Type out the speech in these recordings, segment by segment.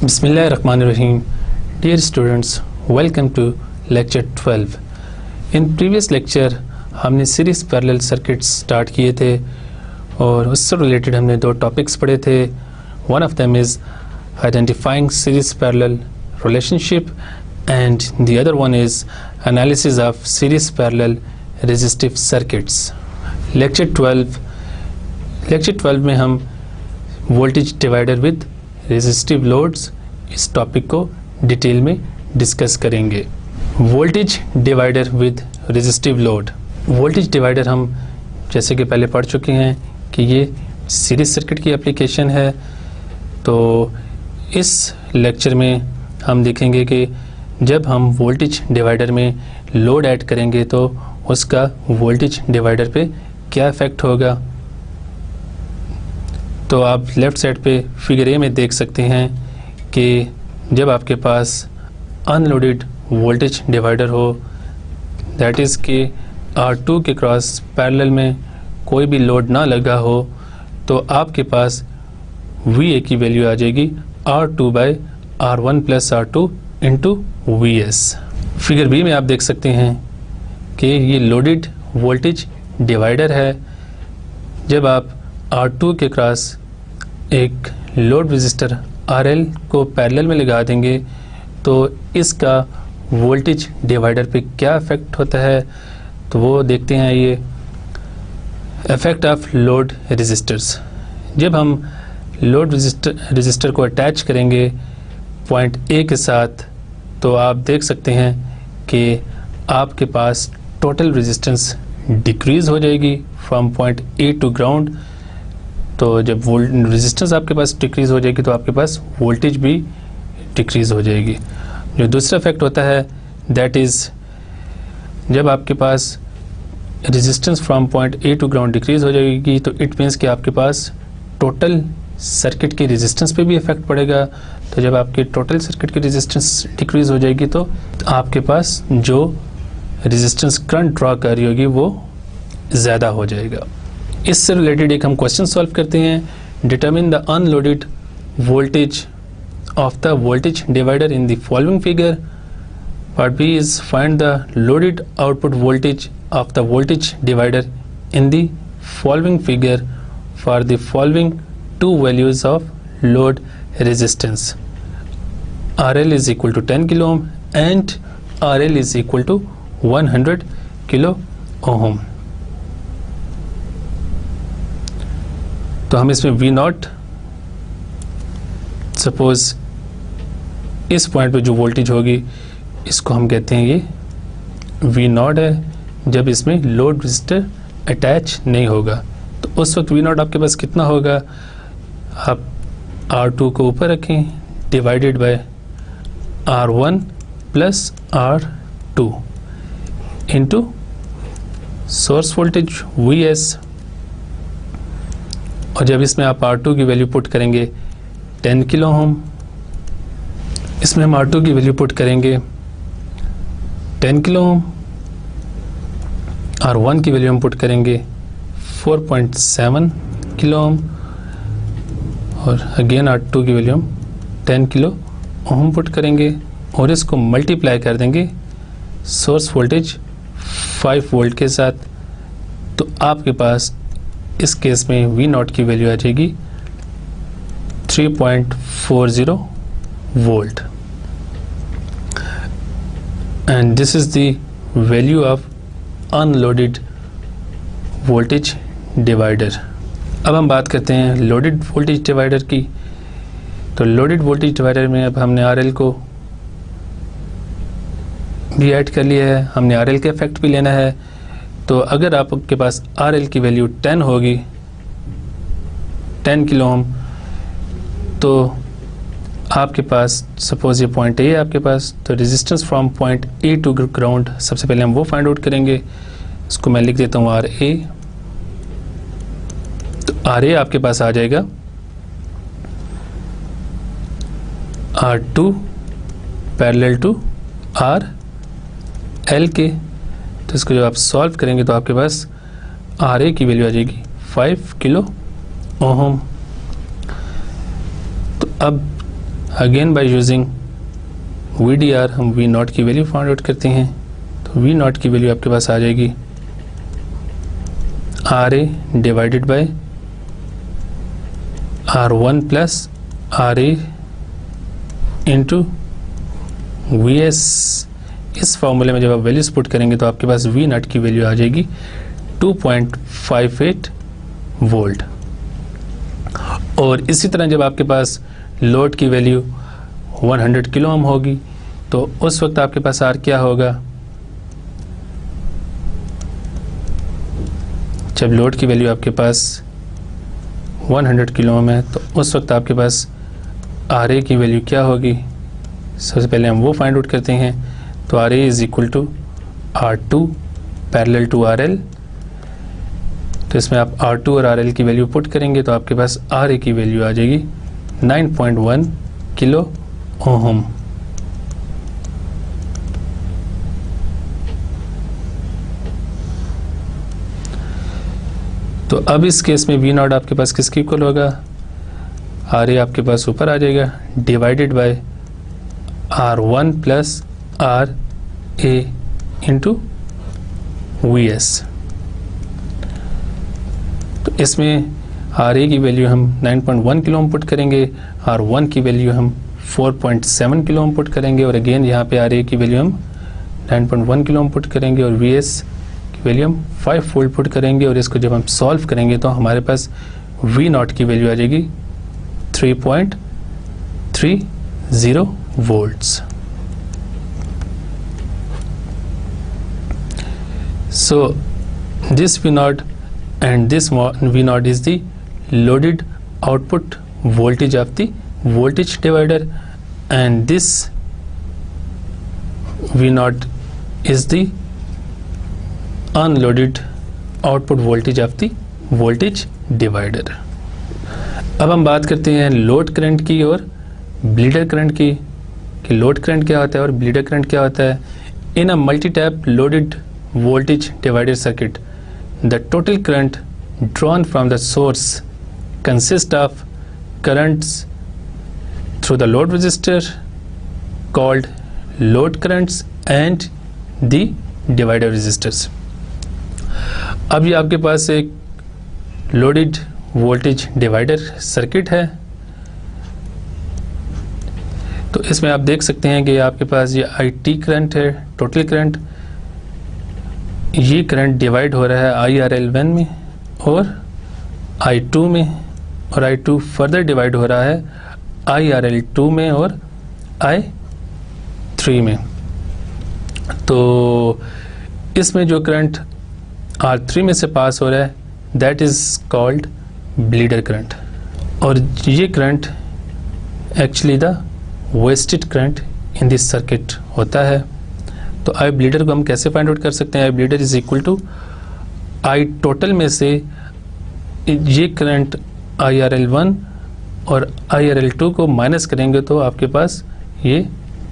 Bismillahirrahmanirrahim. Dear students, welcome to lecture 12. In previous lecture हमने series parallel circuits start किए थे और उससे रिलेटेड हमने दो टॉपिक्स पढ़े थे. One of them is identifying series parallel relationship and the other one is analysis of series parallel resistive circuits. Lecture 12 में हम voltage divider with resistive loads इस टॉपिक को डिटेल में डिस्कस करेंगे. Voltage divider with resistive load. Voltage divider हम जैसे कि पहले पढ़ चुके हैं कि ये सीरीज सर्किट की एप्लीकेशन है. तो इस लेक्चर में हम देखेंगे कि जब हम वोल्टेज डिवाइडर में लोड ऐड करेंगे तो उसका वोल्टेज डिवाइडर पे क्या इफ़ेक्ट होगा. तो आप लेफ़्ट साइड पे फिगर ए में देख सकते हैं कि जब आपके पास अनलोडेड वोल्टेज डिवाइडर हो, दैट इज़ कि R2 के क्रॉस पैरेलल में कोई भी लोड ना लगा हो, तो आपके पास VA की वैल्यू आ जाएगी R2/R1 + R2 into VS. Figure B में आप देख सकते हैं कि ये लोडेड वोल्टेज डिवाइडर है. जब आप R2 के क्रॉस एक लोड रेजिस्टर RL को पैरेलल में लगा देंगे तो इसका वोल्टेज डिवाइडर पे क्या इफ़ेक्ट होता है, तो वो देखते हैं. ये इफ़ेक्ट ऑफ लोड रेजिस्टर्स. जब हम लोड रेजिस्टर को अटैच करेंगे पॉइंट A के साथ, तो आप देख सकते हैं कि आपके पास टोटल रेजिस्टेंस डिक्रीज़ हो जाएगी from point A to ground. तो जब रेजिस्टेंस आपके पास डिक्रीज़ हो जाएगी तो आपके पास वोल्टेज भी डिक्रीज़ हो जाएगी. जो दूसरा इफेक्ट होता है दैट इज़ जब आपके पास resistance from point A to ground decrease हो जाएगी तो इट मीन्स कि आपके पास टोटल सर्किट की रेजिस्टेंस पे भी इफेक्ट पड़ेगा. तो जब आपके टोटल सर्किट की रेजिस्टेंस डिक्रीज़ हो जाएगी तो आपके पास जो रेजिस्टेंस करंट ड्रॉ कर रही होगी वो ज़्यादा हो जाएगा. इससे रिलेटेड एक हम क्वेश्चन सॉल्व करते हैं. Determine the unloaded voltage of the voltage divider in the following figure. Part B is find the loaded output voltage of the voltage divider in the following figure for the following two values of load resistance. RL is equal to 10 kilo ohm and RL is equal to 100 kilo ohm. तो हम इसमें V0 suppose इस point पे जो voltage होगी इसको हम कहते हैं ये V0 है जब इसमें लोड रेजिस्टर अटैच नहीं होगा. तो उस वक्त V0 आपके पास कितना होगा, आप R2 को ऊपर रखें divided by R1 + R2 into source voltage VS. और जब इसमें आप R2 की वैल्यू पुट करेंगे 10 किलो ओम, इसमें हम R2 की वैल्यू पुट करेंगे 10 किलो ओम, R1 की वैल्यू हम पुट करेंगे 4.7 किलो ओम और अगेन R2 की वैल्यू हम 10 किलो ओम पुट करेंगे और इसको मल्टीप्लाई कर देंगे सोर्स वोल्टेज 5 वोल्ट के साथ. तो आपके पास इस केस में V0 की वैल्यू आ जाएगी 3.40 volt. And this is the value of unloaded voltage divider. अब हम बात करते हैं लोडेड वोल्टेज डिवाइडर की. तो लोडेड वोल्टेज डिवाइडर में अब हमने RL को भी ऐड कर लिया है, हमने RL का इफेक्ट भी लेना है. तो अगर आपके पास RL की वैल्यू 10 होगी 10 किलो ओम, तो आपके पास सपोज ये पॉइंट A है आपके पास, तो resistance from point A to ground सबसे पहले हम वो फाइंड आउट करेंगे. इसको मैं लिख देता हूँ RA. तो RA आपके पास आ जाएगा R2 पैरेलल टू RL के. तो इसको जब आप सॉल्व करेंगे तो आपके पास RA की वैल्यू आ जाएगी 5 किलो ओम. तो अब अगेन बाय यूजिंग VDR हम V नॉट की वैल्यू फाइंड आउट करते हैं। तो V नॉट की वैल्यू आपके पास आ जाएगी RA divided by R1 plus RA into VS। इस फॉर्मूले में जब आप वैल्यूज पुट करेंगे तो आपके पास V नॉट की वैल्यू आ जाएगी 2.58 वोल्ट। और इसी तरह जब आपके पास लोड की वैल्यू 100 किलो ओम होगी तो उस वक्त आपके पास R क्या होगा, जब लोड की वैल्यू आपके पास 100 किलो ओम है तो उस वक्त आपके पास RA की वैल्यू क्या होगी। सबसे पहले हम वो फाइंड आउट करते हैं। तो RA is equal to R2 parallel to RL। तो इसमें आप R2 और RL की वैल्यू पुट करेंगे तो आपके पास RA की वैल्यू आ जाएगी 9.1 किलो ओम। तो अब इस केस में V नॉट आपके पास किसके इक्वल होगा, RA आपके पास ऊपर आ जाएगा divided by R1 plus RA into VS। तो इसमें RA की वैल्यू हम 9.1 किलो ओम पुट करेंगे, R1 की वैल्यू हम 4.7 किलो ओम पुट करेंगे और अगेन यहाँ पे RA की वैल्यू हम 9.1 किलो ओम पुट करेंगे और VS की वैल्यू हम 5 फोल्ड पुट करेंगे। और इसको जब हम सॉल्व करेंगे तो हमारे पास V नॉट की वैल्यू आ जाएगी 3.30 volts. So this V naught and this V naught is the loaded output voltage of the voltage divider, and this V naught is the unloaded output voltage of the voltage divider. अब हम बात करते हैं load current की और bleeder current की, कि load current क्या होता है और ब्लीडर करंट क्या होता है। In a multi tap loaded voltage divider circuit, the total current drawn from the source consists of currents through the load resistor called load currents and the divider resistors. अब ये आपके पास एक loaded voltage divider circuit है। तो इसमें आप देख सकते हैं कि आपके पास ये IT करंट है, टोटल करंट। ये करंट डिवाइड हो रहा है IRL1 में और I2 में, और I2 फर्दर डिवाइड हो रहा है IRL2 में और I3 में। तो इसमें जो करंट R3 में से पास हो रहा है that is called bleeder current, और ये current actually the wasted current in this circuit होता है। तो आई ब्लीडर को हम कैसे फाइंड आउट कर सकते हैं, I bleeder is equal to I total में से ये करंट IRL1 और IRL2 को माइनस करेंगे तो आपके पास ये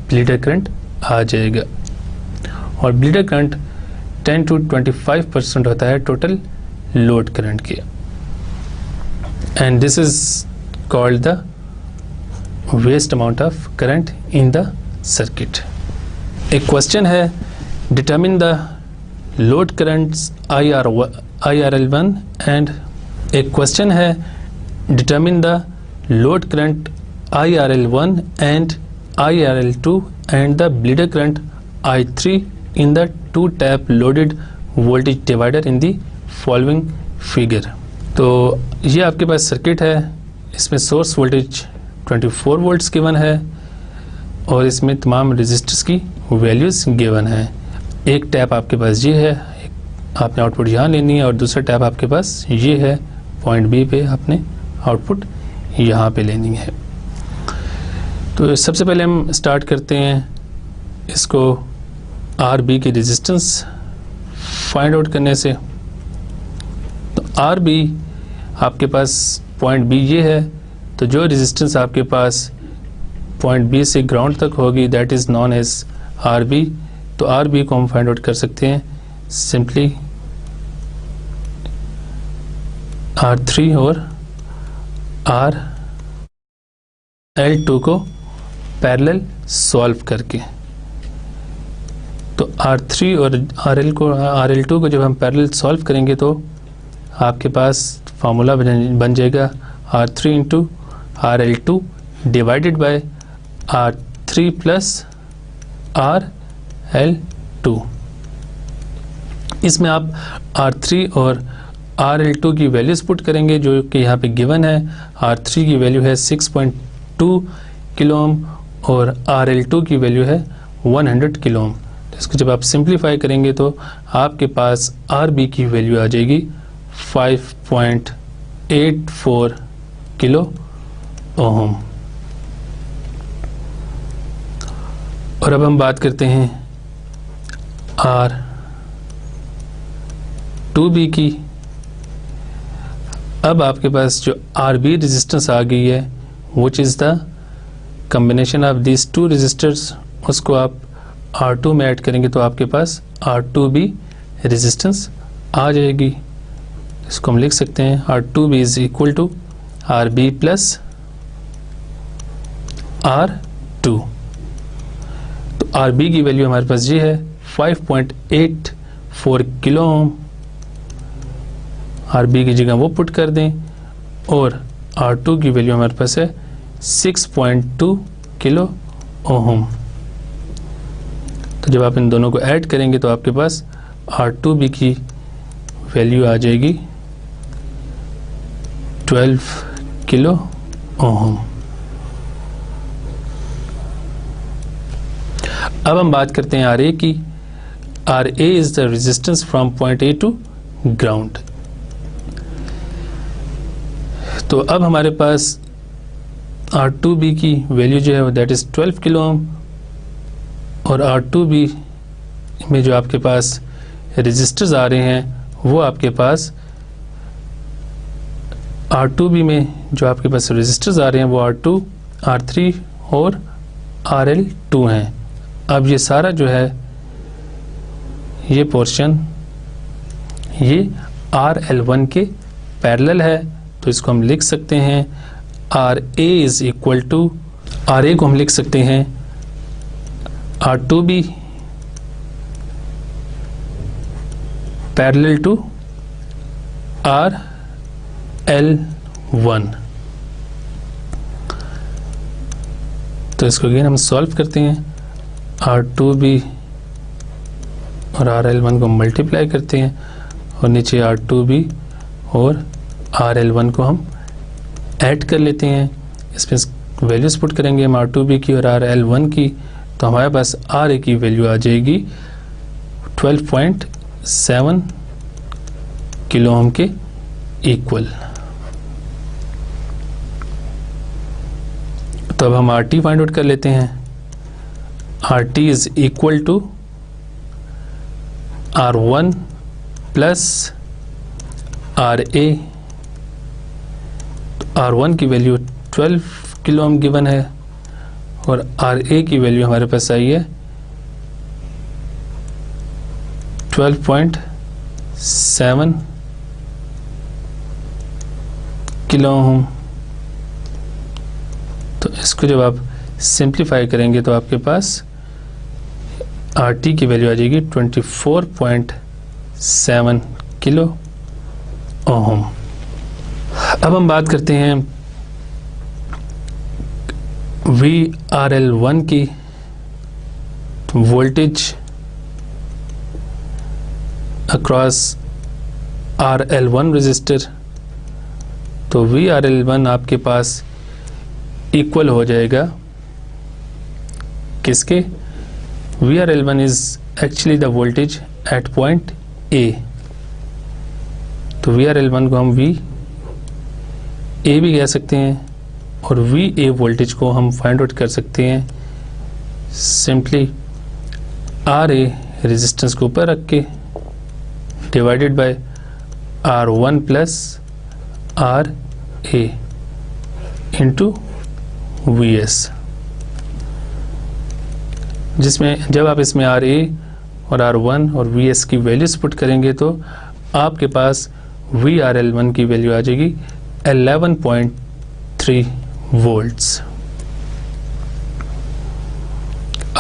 ब्लीडर करंट आ जाएगा। और ब्लीडर करंट 10 to 25% होता है टोटल लोड करंट के, and this is called the waste amount of current in the circuit. एक क्वेश्चन है, determine the load currents IRL1 and एक क्वेश्चन है, determine the load current IRL1 and IRL2 and the bleeder current I3 in the two tap loaded voltage divider in the following figure। तो ये आपके पास circuit है, इसमें source voltage 24 volts given है और इसमें तमाम रेजिस्टर्स की वैल्यूज़ गिवन है। एक टैप आपके पास ये है, आपने आउटपुट यहाँ लेनी है, और दूसरा टैप आपके पास ये है, पॉइंट बी पे आपने आउटपुट यहाँ पे लेनी है। तो सबसे पहले हम स्टार्ट करते हैं इसको RB की रेजिस्टेंस फाइंड आउट करने से। तो RB आपके पास पॉइंट B ये है, तो जो रेजिस्टेंस आपके पास पॉइंट B से ग्राउंड तक होगी that is known as RB। तो RB को हम फाइंड आउट कर सकते हैं सिंपली R3 और RL2 को पैरेलल सॉल्व करके। तो R3 और RL2 को जब हम पैरेलल सॉल्व करेंगे तो आपके पास फार्मूला बन जाएगा R3 into RL2 divided by R3 plus RL2। इसमें आप R3 और RL2 की वैल्यूज पुट करेंगे जो कि यहाँ पे गिवन है। R3 की वैल्यू है 6.2 किलो ओम और RL2 की वैल्यू है 100 किलो ओम। इसको जब आप सिंप्लीफाई करेंगे तो आपके पास RB की वैल्यू आ जाएगी 5.84 किलो ओम। और अब हम बात करते हैं R2B की। अब आपके पास जो RB रेजिस्टेंस आ गई है which is the combination of this two resistors, उसको आप R2 में ऐड करेंगे तो आपके पास R2B रेजिस्टेंस आ जाएगी। इसको हम लिख सकते हैं R2B is equal to RB plus R2। तो RB की वैल्यू हमारे पास ये है 5.84 किलो ओम। RB की जगह वो पुट कर दें और R2 की वैल्यू हमारे पास है 6.2 किलो ओम। तो जब आप इन दोनों को ऐड करेंगे तो आपके पास R2B की वैल्यू आ जाएगी 12 किलो ओम। अब हम बात करते हैं RA की। RA is the resistance from point A to ground. तो अब हमारे पास R2B की वैल्यू जो है दैट इज 12 किलो ओम और R2B में जो आपके पास रेजिस्टर्स आ रहे हैं वो आपके पास R2B में जो आपके पास रेजिस्टर्स आ रहे हैं वो R2, R3 और RL2 हैं। अब ये सारा जो है ये पोर्शन ये RL1 के पैरेलल है। तो इसको हम लिख सकते हैं RA is equal to, RA को हम लिख सकते हैं R2B पैरेलल टू RL1। तो इसको अगेन हम सॉल्व करते हैं। R2B और RL1 को मल्टीप्लाई करते हैं और नीचे R2B और RL1 को हम ऐड कर लेते हैं। इसमें वैल्यूज पुट करेंगे हम R2B की और RL1 की, तो हमारे पास RA की वैल्यू आ जाएगी 12.7 किलो ओम के इक्वल। तो अब हम RT फाइंड आउट कर लेते हैं। RT is equal to R1 plus RA। R1 की वैल्यू 12 किलो ओम गिवन है और RA की वैल्यू हमारे पास आई है 12.7 किलो ओम। तो इसको जब आप सिंप्लीफाई करेंगे तो आपके पास RT की वैल्यू आ जाएगी 24.7 किलो ओम। अब हम बात करते हैं VRL1 की। Voltage across RL1 resistor. तो VRL1 आपके पास इक्वल हो जाएगा किसके? VRL1 is actually the voltage at point A। तो VRL1 को हम VA भी कह सकते हैं और VA वोल्टेज को हम फाइंड आउट कर सकते हैं सिंपली RA रेजिस्टेंस को ऊपर रख के divided by R1 plus RA into VS, जिसमें जब आप इसमें RA और R1 और VS की वैल्यूज पुट करेंगे तो आपके पास VRL1 की वैल्यू आ जाएगी 11.3 वोल्ट्स।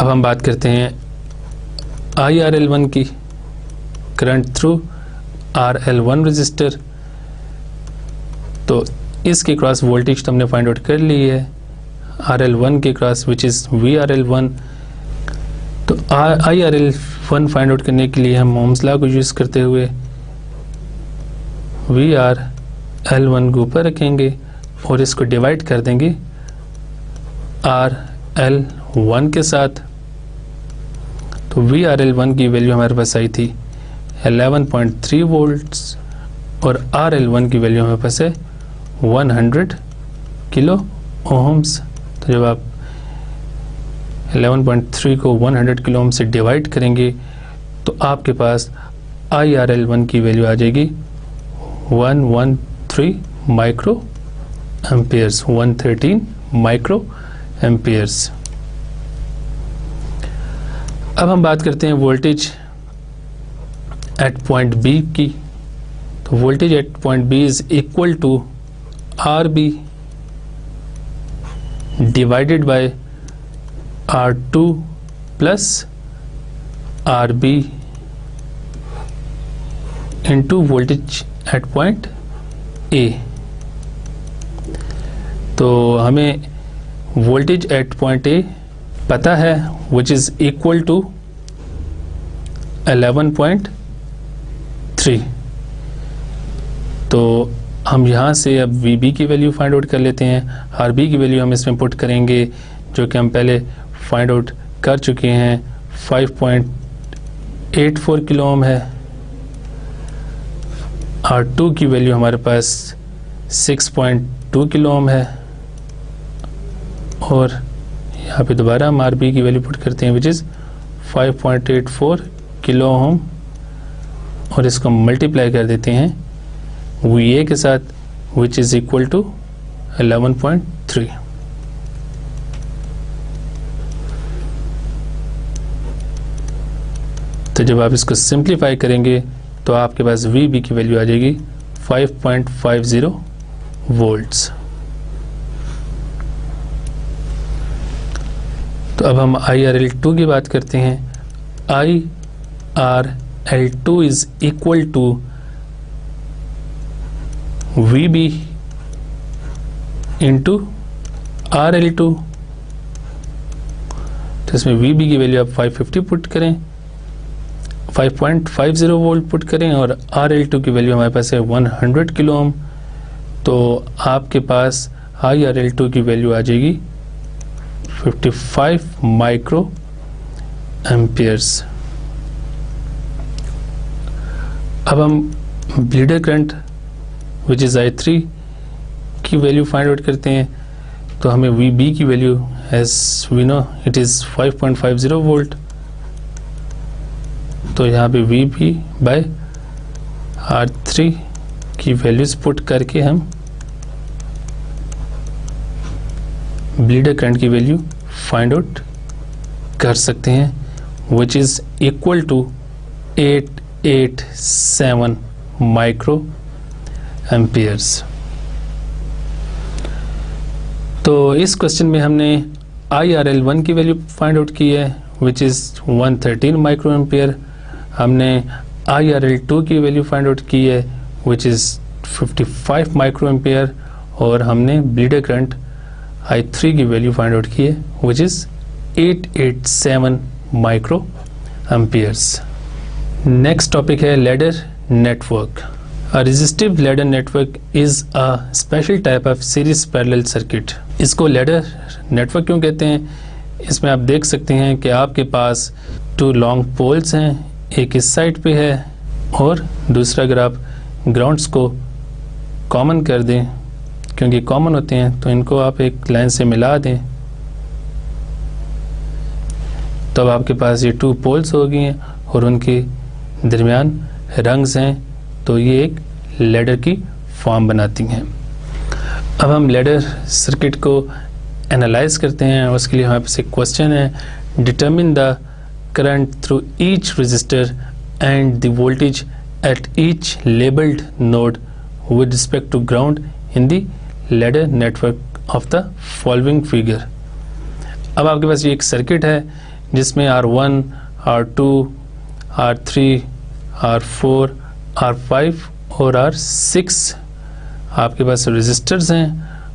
अब हम बात करते हैं IRL1 की, करंट थ्रू RL1 रजिस्टर। तो इसके क्रॉस वोल्टेज तो हमने फाइंड आउट कर ली है, RL1 के क्रॉस विच इज़ VRL1। तो IRL1 फाइंड आउट करने के लिए हम ओम्स लॉ को यूज़ करते हुए VRL1 को ऊपर रखेंगे और इसको डिवाइड कर देंगे RL1 के साथ। तो VRL1 की वैल्यू हमारे पास आई थी 11.3 वोल्ट्स और RL1 की वैल्यू हमारे पास है 100 किलो ओम्स। तो जब आप 11.3 को 100 किलो ओम से डिवाइड करेंगे तो आपके पास IRL1 की वैल्यू आ जाएगी 113 माइक्रो एम्पियर्स, 113 माइक्रो एम्पियर्स। अब हम बात करते हैं वोल्टेज एट पॉइंट बी की। तो voltage at point B is equal to RB divided by R2 plus RB into voltage at point A। तो हमें वोल्टेज एट पॉइंट A पता है विच इज इक्वल टू 11.3। तो हम यहाँ से अब VB की वैल्यू फाइंड आउट कर लेते हैं। RB की वैल्यू हम इसमें पुट करेंगे जो कि हम पहले फाइंड आउट कर चुके हैं, 5.84 किलो ओम है। R2 की वैल्यू हमारे पास 6.2 किलो ओम है और यहाँ पे दोबारा हम RB की वैल्यू पुट करते हैं विच इज़ 5.84 किलो ओम और इसको मल्टीप्लाई कर देते हैं VA के साथ विच इज़ इक्वल टू 11.3। तो जब आप इसको सिंप्लीफाई करेंगे तो आपके पास VB की वैल्यू आ जाएगी 5.50 वोल्ट्स। तो अब हम IRL2 की बात करते हैं। IRL2 is equal to VB into RL2। तो इसमें VB की वैल्यू आप 550 पुट करें, 5.50 वोल्ट पुट करें और RL2 की वैल्यू हमारे पास है 100 किलो ओम। तो आपके पास IRL2 की वैल्यू आ जाएगी 55 माइक्रो एम्पियर्स। अब हम bleeder current which is I3 की वैल्यू फाइंड आउट करते हैं। तो हमें VB की value as we know it is 5.50 volt. तो यहाँ पे VB बाय R3 की वैल्यूज पुट करके हम ब्लीडर करंट की वैल्यू फाइंड आउट कर सकते हैं which is equal to 887 micro amperes. तो इस क्वेश्चन में हमने IRL1 की वैल्यू फाइंड आउट की है विच इज़ 113 माइक्रो एम्पियर। हमने IRL2 की वैल्यू फाइंड आउट की है विच इज़ 55 माइक्रो एम्पियर और हमने ब्लीडर करंट I3 की वैल्यू फाइंड आउट की है which is 887 micro amperes. Next topic है ladder network. A resistive ladder network is a special type of series parallel circuit। इसको ladder network क्यों कहते हैं? इसमें आप देख सकते हैं कि आपके पास 2 लॉन्ग पोल्स हैं, एक इस साइड पे है और दूसरा अगर आप ग्राउंड्स को कॉमन कर दें, क्योंकि कॉमन होते हैं तो इनको आप एक लाइन से मिला दें तो अब आपके पास ये 2 पोल्स हो गई हैं और उनके दरमियान रंग्स हैं, तो ये एक लैडर की फॉर्म बनाती हैं। अब हम लैडर सर्किट को एनालाइज करते हैं। उसके लिए हमारे पास एक क्वेश्चन है, determine the current through each resistor and the voltage at each labelled node with respect to ground in the ladder network of the following figure. अब आपके पास ये एक सर्किट है जिसमें R1, R2, R3, R4, R5 और R6 आपके पास resistors हैं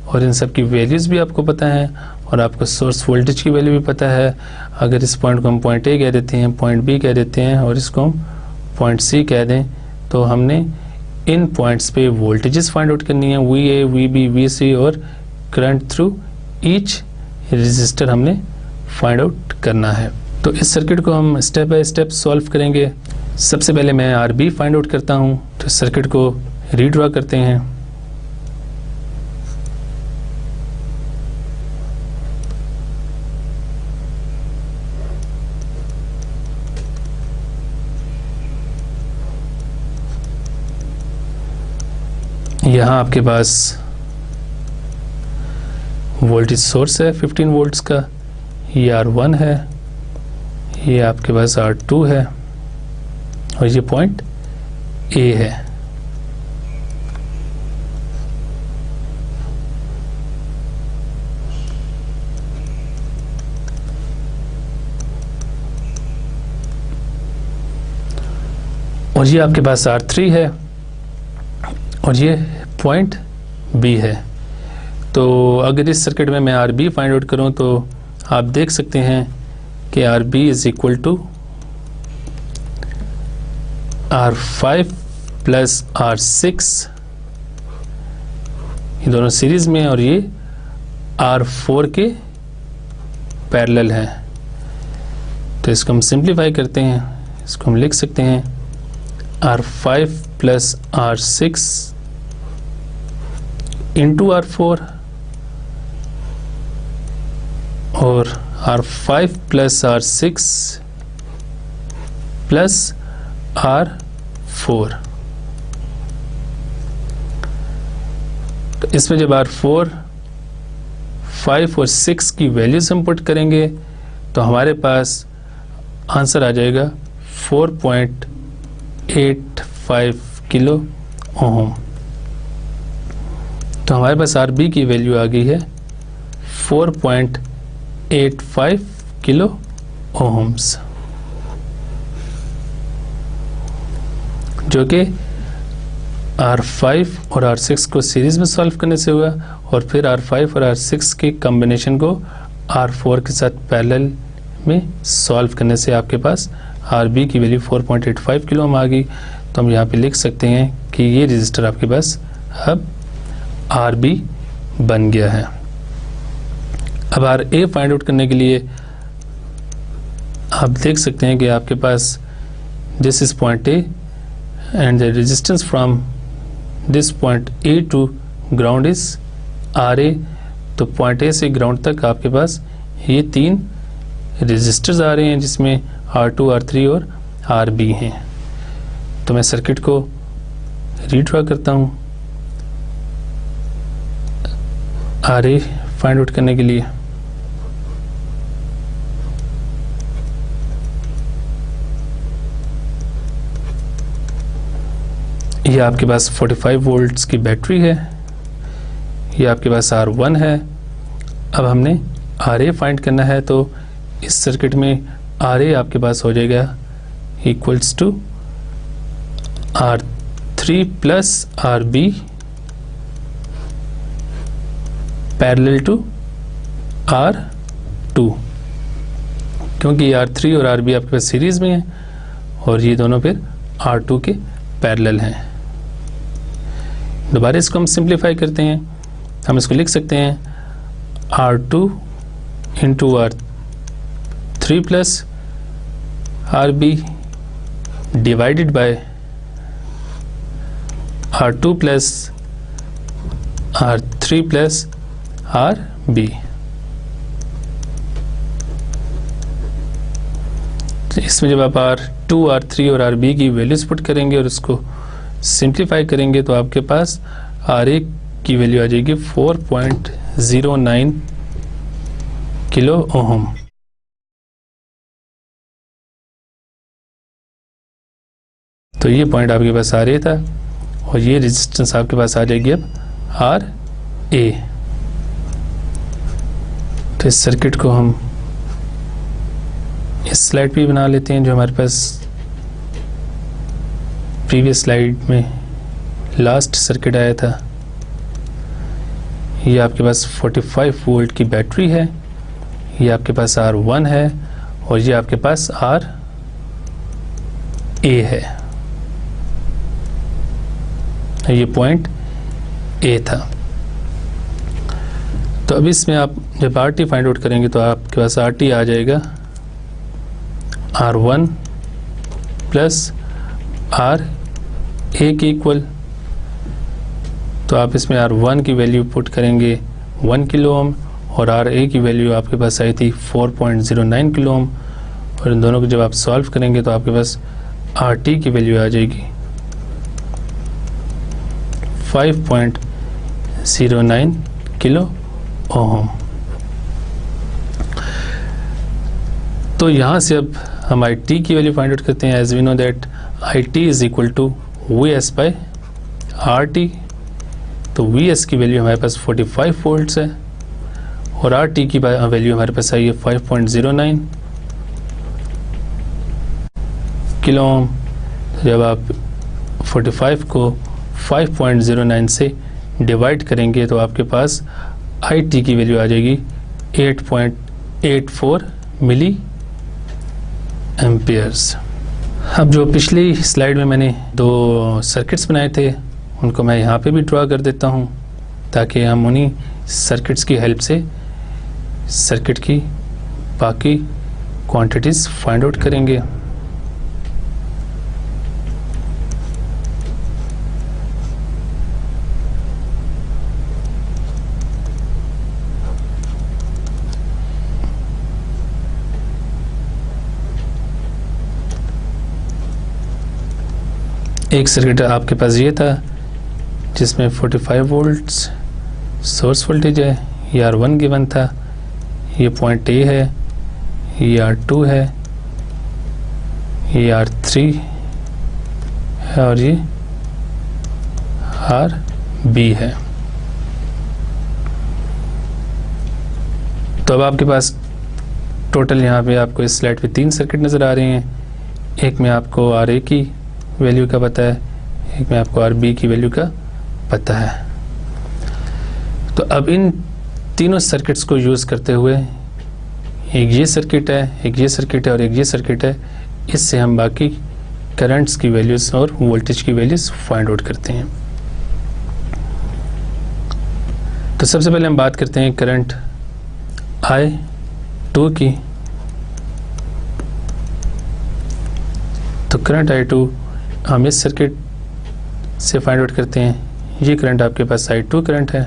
और इन सब की वैल्यूज़ भी आपको पता है और आपको सोर्स वोल्टेज की वैल्यू भी पता है। अगर इस पॉइंट को हम पॉइंट ए कह देते हैं, पॉइंट बी कह देते हैं और इसको हम पॉइंट सी कह दें, तो हमने इन पॉइंट्स पे वोल्टेजेस फाइंड आउट करनी है, VA, VB, VC और करंट थ्रू ईच रेजिस्टर हमने फाइंड आउट करना है। तो इस सर्किट को हम स्टेप बाय स्टेप सॉल्व करेंगे। सबसे पहले मैं RB फाइंड आउट करता हूँ। तो सर्किट को रीड्रॉ करते हैं। यहाँ आपके पास वोल्टेज सोर्स है 15 वोल्ट्स का, ये R1 है, ये आपके पास R2 है और ये पॉइंट A है। और ये आपके पास R3 है और ये पॉइंट B है। तो अगर इस सर्किट में मैं RB फाइंड आउट करूं तो आप देख सकते हैं कि RB is equal to R5 plus R6, ये दोनों सीरीज में और ये R4 के पैरेलल हैं। तो इसको हम सिंप्लीफाई करते हैं, इसको हम लिख सकते हैं R5 plus R6 into R4 और R5 plus R6 plus R4। तो इसमें जब R4, 5 और 6 की वैल्यूज हम पुट करेंगे तो हमारे पास आंसर आ जाएगा 4.85 किलो ओम। तो हमारे पास RB की वैल्यू आ गई है 4.85 किलो ओम्स, जो कि R5 और R6 को सीरीज में सॉल्व करने से हुआ और फिर R5 और R6 के कॉम्बिनेशन को R4 के साथ पैरेलल में सॉल्व करने से आपके पास RB की वैल्यू 4.85 किलो ओम आ गई। तो हम यहाँ पे लिख सकते हैं कि ये रजिस्टर आपके पास अब RB बन गया है। अब RA फाइंड आउट करने के लिए आप देख सकते हैं कि आपके पास this is point A and the resistance from this point A to ground is RA। तो पॉइंट A से ग्राउंड तक आपके पास ये 3 रेजिस्टर्स आ रहे हैं जिसमें R2, R3 और RB हैं। तो मैं सर्किट को रीड्रॉ करता हूँ RA फाइंड आउट करने के लिए। ये आपके पास 45 वोल्ट्स की बैटरी है, ये आपके पास R1 है। अब हमने RA फाइंड करना है, तो इस सर्किट में RA आपके पास हो जाएगा equals to R3 plus RB parallel to R2, क्योंकि R3 और RB आपके पास सीरीज में है और ये दोनों फिर R2 के पैरेलल हैं। दोबारा इसको हम सिंप्लीफाई करते हैं, हम इसको लिख सकते हैं R2 into R3 plus RB divided by R2 plus R3 plus RB। इसमें जब आप R2, R3 और RB की वैल्यूज पुट करेंगे और उसको सिंप्लीफाई करेंगे तो आपके पास RA की वैल्यू आ जाएगी 4.09 किलो ओम। तो ये पॉइंट आपके पास RA था और ये रेजिस्टेंस आपके पास आ जाएगी अब RA। तो इस सर्किट को हम इस स्लाइड पे बना लेते हैं जो हमारे पास प्रीवियस स्लाइड में लास्ट सर्किट आया था। ये आपके पास 45 वोल्ट की बैटरी है, ये आपके पास R1 है और ये आपके पास RA है। ये पॉइंट A था। तो अब इसमें आप जब RT फाइंड आउट करेंगे तो आपके पास RT आ जाएगा R1 प्लस RA के इक्वल। तो आप इसमें R1 की वैल्यू पुट करेंगे 1 किलो ओम और RA की वैल्यू आपके पास आई थी 4.09 किलो ओम, और इन दोनों को जब आप सॉल्व करेंगे तो आपके पास RT की वैल्यू आ जाएगी 5.09 किलो ओम। तो यहाँ से अब हम IT की वैल्यू फाइंड आउट करते हैं। As we know that IT is equal to VS by RT। तो VS की वैल्यू हमारे पास 45 वोल्ट्स है और RT की वैल्यू हमारे पास आई है 5.09 किलो ओम। जब आप 45 को 5.09 से डिवाइड करेंगे तो आपके पास IT की वैल्यू आ जाएगी 8.84 मिली एम्पियर्स। अब जो पिछली स्लाइड में मैंने 2 सर्किट्स बनाए थे उनको मैं यहाँ पे भी ड्रा कर देता हूँ ताकि हम उन्हीं सर्किट्स की हेल्प से सर्किट की बाकी क्वांटिटीज़ फाइंड आउट करेंगे। एक सर्किट आपके पास ये था जिसमें 45 वोल्ट्स सोर्स वोल्टेज है, ये R1 गिवन था, ये पॉइंट A है, ये R2 है, ये R3 है और ये RB है। तो अब आपके पास टोटल यहाँ पे आपको इस स्लाइड पे 3 सर्किट नज़र आ रहे हैं। एक में आपको RA की वैल्यू का पता है, एक में आपको RB की वैल्यू का पता है। तो अब इन तीनों सर्किट्स को यूज़ करते हुए, एक ये सर्किट है, एक ये सर्किट है और एक ये सर्किट है, इससे हम बाकी करंट्स की वैल्यूज़ और वोल्टेज की वैल्यूज़ फाइंड आउट करते हैं। तो सबसे पहले हम बात करते हैं करंट I2 की। तो करंट I2 हम इस सर्किट से फाइंड आउट करते हैं। ये करंट आपके पास I2 करंट है।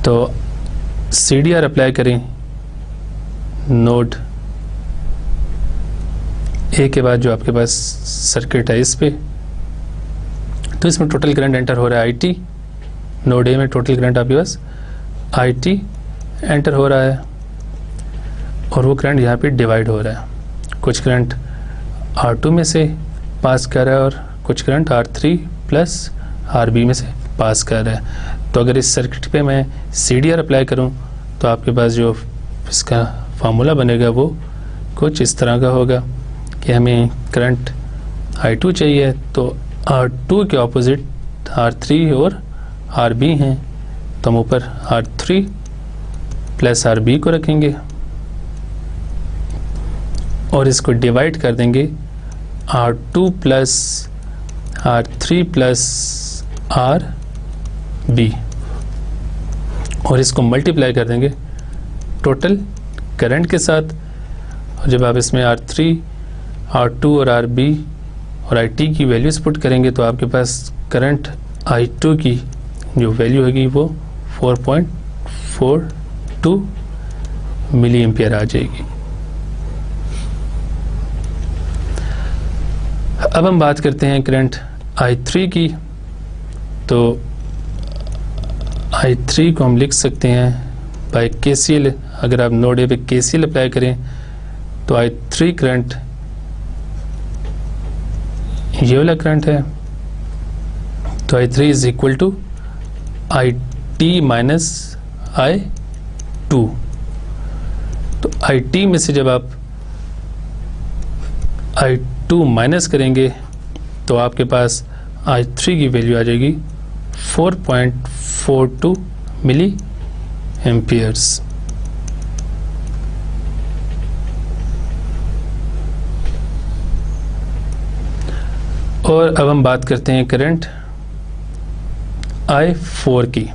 तो CDR अप्लाई करें नोड A के बाद जो आपके पास सर्किट है इस पे, तो इसमें टोटल करंट एंटर हो रहा है IT। नोड A में टोटल करंट आपके पास IT एंटर हो रहा है और वो करंट यहाँ पे डिवाइड हो रहा है। कुछ करंट R2 में से पास कर रहा है और कुछ करंट R3 प्लस RB में से पास कर रहा है। तो अगर इस सर्किट पे मैं CDR अप्लाई करूं तो आपके पास जो इसका फार्मूला बनेगा वो कुछ इस तरह का होगा कि हमें करंट I2 चाहिए तो R2 के ऑपोजिट R3 और RB हैं, तो हम ऊपर R3 प्लस RB को रखेंगे और इसको डिवाइड कर देंगे R2 plus R3 plus RB और इसको मल्टीप्लाई कर देंगे टोटल करंट के साथ। और जब आप इसमें R3, R2 और RB और IT की वैल्यूज़ पुट करेंगे तो आपके पास करंट I2 की जो वैल्यू होगी वो 4.42 मिली एम्पियर आ जाएगी। अब हम बात करते हैं करंट I3 की। तो I3 को हम लिख सकते हैं बाय KCL। अगर आप नोड ए पे KCL अप्लाई करें तो I3 करंट ये वाला करंट है। तो I3 is equal to IT minus I2। तो IT में से जब आप I2 माइनस करेंगे तो आपके पास I3 की वैल्यू आ जाएगी 4.42 मिली एम्पियर्स। और अब हम बात करते हैं करंट I4 की।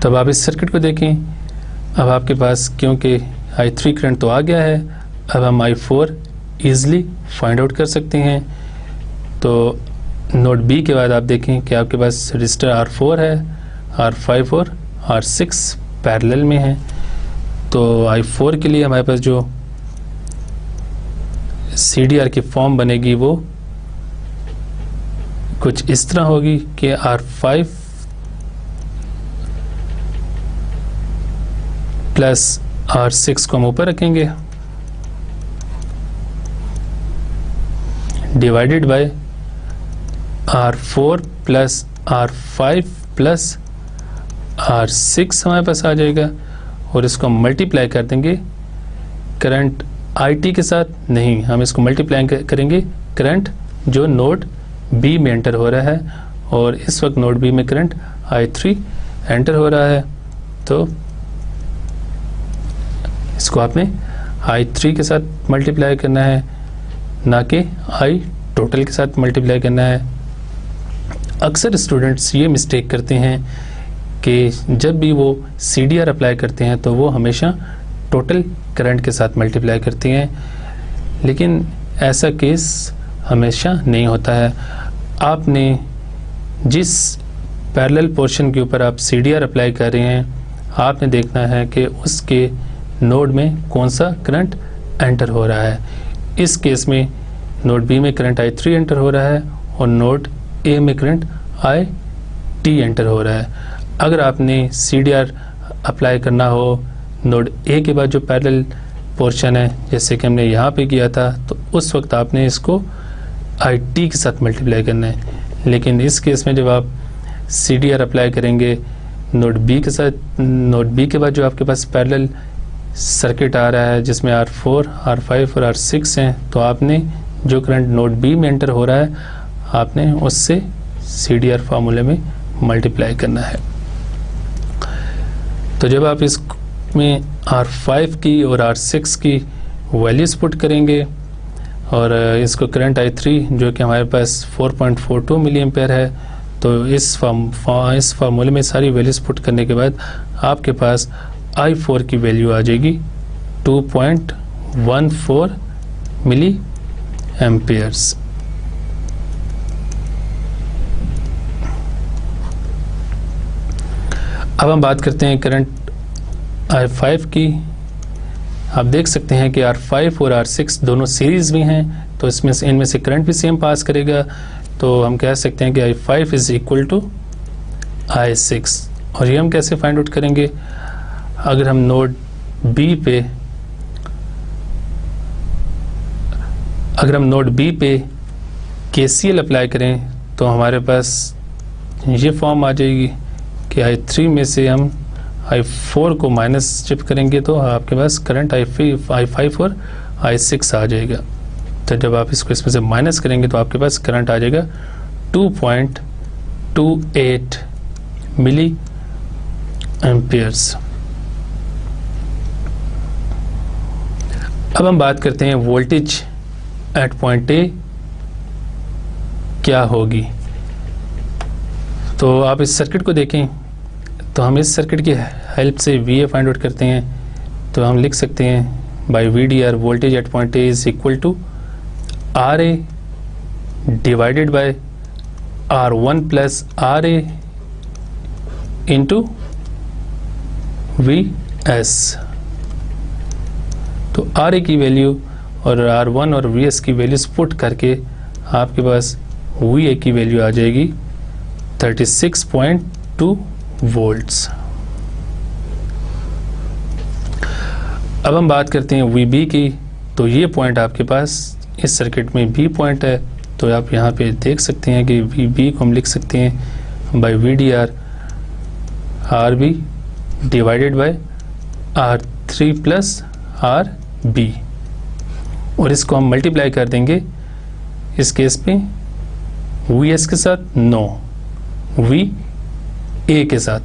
तब आप इस सर्किट को देखें, अब आपके पास क्योंकि I3 करंट तो आ गया है, अब हम I4 ईज़िली फाइंड आउट कर सकते हैं। तो नोड B के बाद आप देखें कि आपके पास रजिस्टर R4 है, R5 और R6 पैरेलल में है। तो I4 के लिए हमारे पास जो CDR की फॉर्म बनेगी वो कुछ इस तरह होगी कि R5 प्लस R6 को हम ऊपर रखेंगे divided by R4 plus R5 plus R6 हमारे पास आ जाएगा, और इसको हम मल्टीप्लाई कर देंगे करंट IT के साथ। नहीं, हम इसको मल्टीप्लाई करेंगे करंट जो नोड B में एंटर हो रहा है, और इस वक्त नोड B में करंट I3 एंटर हो रहा है। तो इसको आपने I3 के साथ मल्टीप्लाई करना है, ना कि I टोटल के साथ मल्टीप्लाई करना है। अक्सर स्टूडेंट्स ये मिस्टेक करते हैं कि जब भी वो CDR अप्लाई करते हैं तो वो हमेशा टोटल करंट के साथ मल्टीप्लाई करते हैं, लेकिन ऐसा केस हमेशा नहीं होता है। आपने जिस पैरेलल पोर्शन के ऊपर आप CDR अप्लाई कर रहे हैं, आपने देखना है कि उसके नोड में कौन सा करंट एंटर हो रहा है। इस केस में नोड B में करंट I3 एंटर हो रहा है और नोड A में करंट IT एंटर हो रहा है। अगर आपने CDR अप्लाई करना हो नोड A के बाद जो पैरेलल पोर्शन है, जैसे कि हमने यहाँ पे किया था, तो उस वक्त आपने इसको IT के साथ मल्टीप्लाई करना है। लेकिन इस केस में जब आप CDR अप्लाई करेंगे नोड B के साथ, नोड B के बाद जो आपके पास पैरेलल सर्किट आ रहा है जिसमें R4, R5 और R6 हैं, तो आपने जो करंट नोड B में एंटर हो रहा है आपने उससे CDR फार्मूले में मल्टीप्लाई करना है। तो जब आप इसमें R5 की और R6 की वैल्यूज पुट करेंगे और इसको करंट I3 जो कि हमारे पास 4.42 मिली एम्पेयर है, तो इस फार्मूले में सारी वैल्यूज पुट करने के बाद आपके पास I4 की वैल्यू आ जाएगी 2.14 मिली एम्पियर्स। अब हम बात करते हैं करंट I5 की। आप देख सकते हैं कि R5 और R6 दोनों सीरीज में हैं, तो इसमें से इनमें से करंट भी सेम पास करेगा। तो हम कह सकते हैं कि I5 is equal to I6। और ये हम कैसे फाइंड आउट करेंगे? अगर हम नोड B पे KCL अप्लाई करें तो हमारे पास ये फॉर्म आ जाएगी कि I3 में से हम I4 को माइनस शिफ्ट करेंगे तो आपके पास करंट I5 और I6 आ जाएगा। तो जब आप इसको इसमें से माइनस करेंगे तो आपके पास करंट आ जाएगा 2.28 मिली एम्पियर्स। अब हम बात करते हैं वोल्टेज एट पॉइंट A क्या होगी। तो आप इस सर्किट को देखें, तो हम इस सर्किट की हेल्प से VA फाइंड आउट करते हैं। तो हम लिख सकते हैं by VDR voltage at point A is equal to RA divided by R1 plus RA into VS। तो RA की वैल्यू और R1 और VS की वैल्यूज पुट करके आपके पास VA की वैल्यू आ जाएगी 36.2 वोल्ट्स। अब हम बात करते हैं VB की। तो ये पॉइंट आपके पास इस सर्किट में B पॉइंट है, तो आप यहाँ पे देख सकते हैं कि VB को हम लिख सकते हैं by VDR RB divided by R3 plus RB, और इसको हम मल्टीप्लाई कर देंगे इस केस में VS के साथ, नो VA के साथ,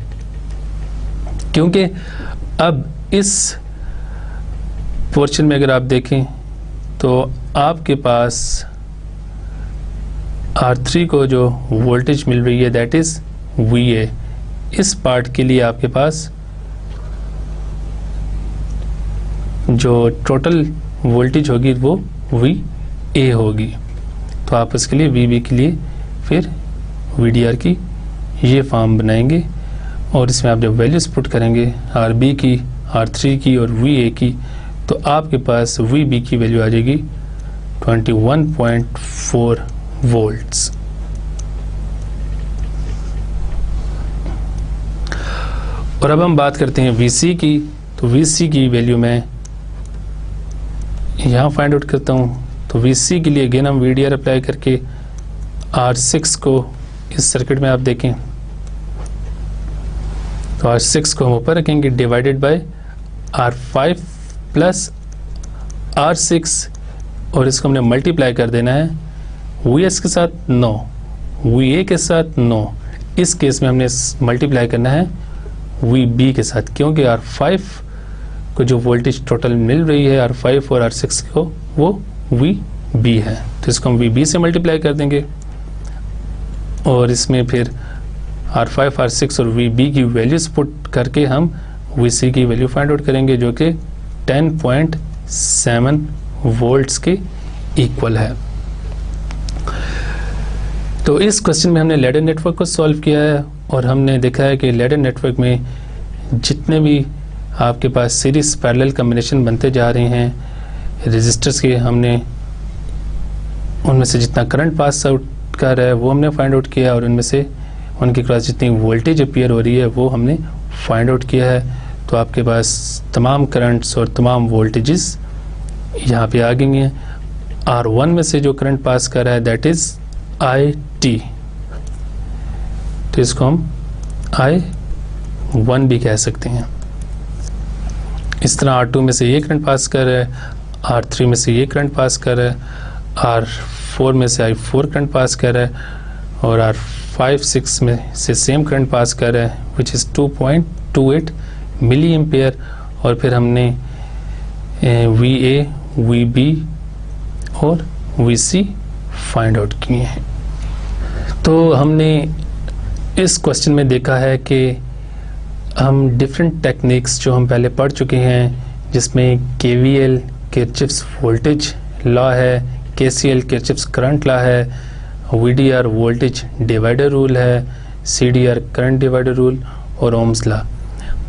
क्योंकि अब इस पोर्शन में अगर आप देखें तो आपके पास R3 को जो वोल्टेज मिल रही है दैट इज VA। इस पार्ट के लिए आपके पास जो टोटल वोल्टेज होगी वो VA होगी, तो आप इसके लिए VB के लिए फिर VDR की ये फॉर्म बनाएंगे, और इसमें आप जब वैल्यूज पुट करेंगे RB की, R3 की और VA की, तो आपके पास VB की वैल्यू आ जाएगी 21.4 वोल्ट्स। और अब हम बात करते हैं VC की, तो VC की वैल्यू मैं यहाँ फाइंड आउट करता हूँ। तो VC के लिए अगेन हम VDR अप्लाई करके R6 को इस सर्किट में आप देखें तो R6 को हम ऊपर रखेंगे divided by R5 plus R6, और इसको हमने मल्टीप्लाई कर देना है VS के साथ 9, VA के साथ 9, इस केस में हमने मल्टीप्लाई करना है VB के साथ, क्योंकि R5 को जो वोल्टेज टोटल मिल रही है R5 और R6 को वो VB है, तो इसको हम VB से मल्टीप्लाई कर देंगे, और इसमें फिर R5, R6 और VB की वैल्यूज पुट करके हम VC की वैल्यू फाइंड आउट करेंगे जो कि 10.7 वोल्ट्स के इक्वल है। तो इस क्वेश्चन में हमने लैडर नेटवर्क को सॉल्व किया है, और हमने देखा है कि लैडर नेटवर्क में जितने भी आपके पास सीरीज पैरेलल कॉम्बिनेशन बनते जा रहे हैं रेजिस्टर्स के, हमने उनमें से जितना करंट पास आउट कर रहा है वो हमने फाइंड आउट किया, और उनमें से उनके क्रॉस जितनी वोल्टेज अपीयर हो रही है वो हमने फाइंड आउट किया है। तो आपके पास तमाम करंट्स और तमाम वोल्टेजेस यहाँ पे आ गई हैं। R1 में से जो करंट पास कर रहा है दैट इज IT, तो इसको हम I1 भी कह सकते हैं। इस तरह R2 में से ये करंट पास कर रहा है, R3 में से ये करंट पास कर रहा है, R4 में से I4 करंट पास कर रहा है, और R5, 6 में से सेम करंट पास कर रहा है विच इज़ 2.28 मिली एम्पेयर, और फिर हमने VA, VB और VC फाइंड आउट किए हैं। तो हमने इस क्वेश्चन में देखा है कि हम डिफरेंट टेक्निक्स जो हम पहले पढ़ चुके हैं, जिसमें KVL किरचॉफ्स वोल्टेज लॉ है, KCL किरचॉफ्स करंट लॉ है, VDR वोल्टेज डिवाइडर रूल है, CDR करंट डिवाइडर रूल और ओम्स लॉ,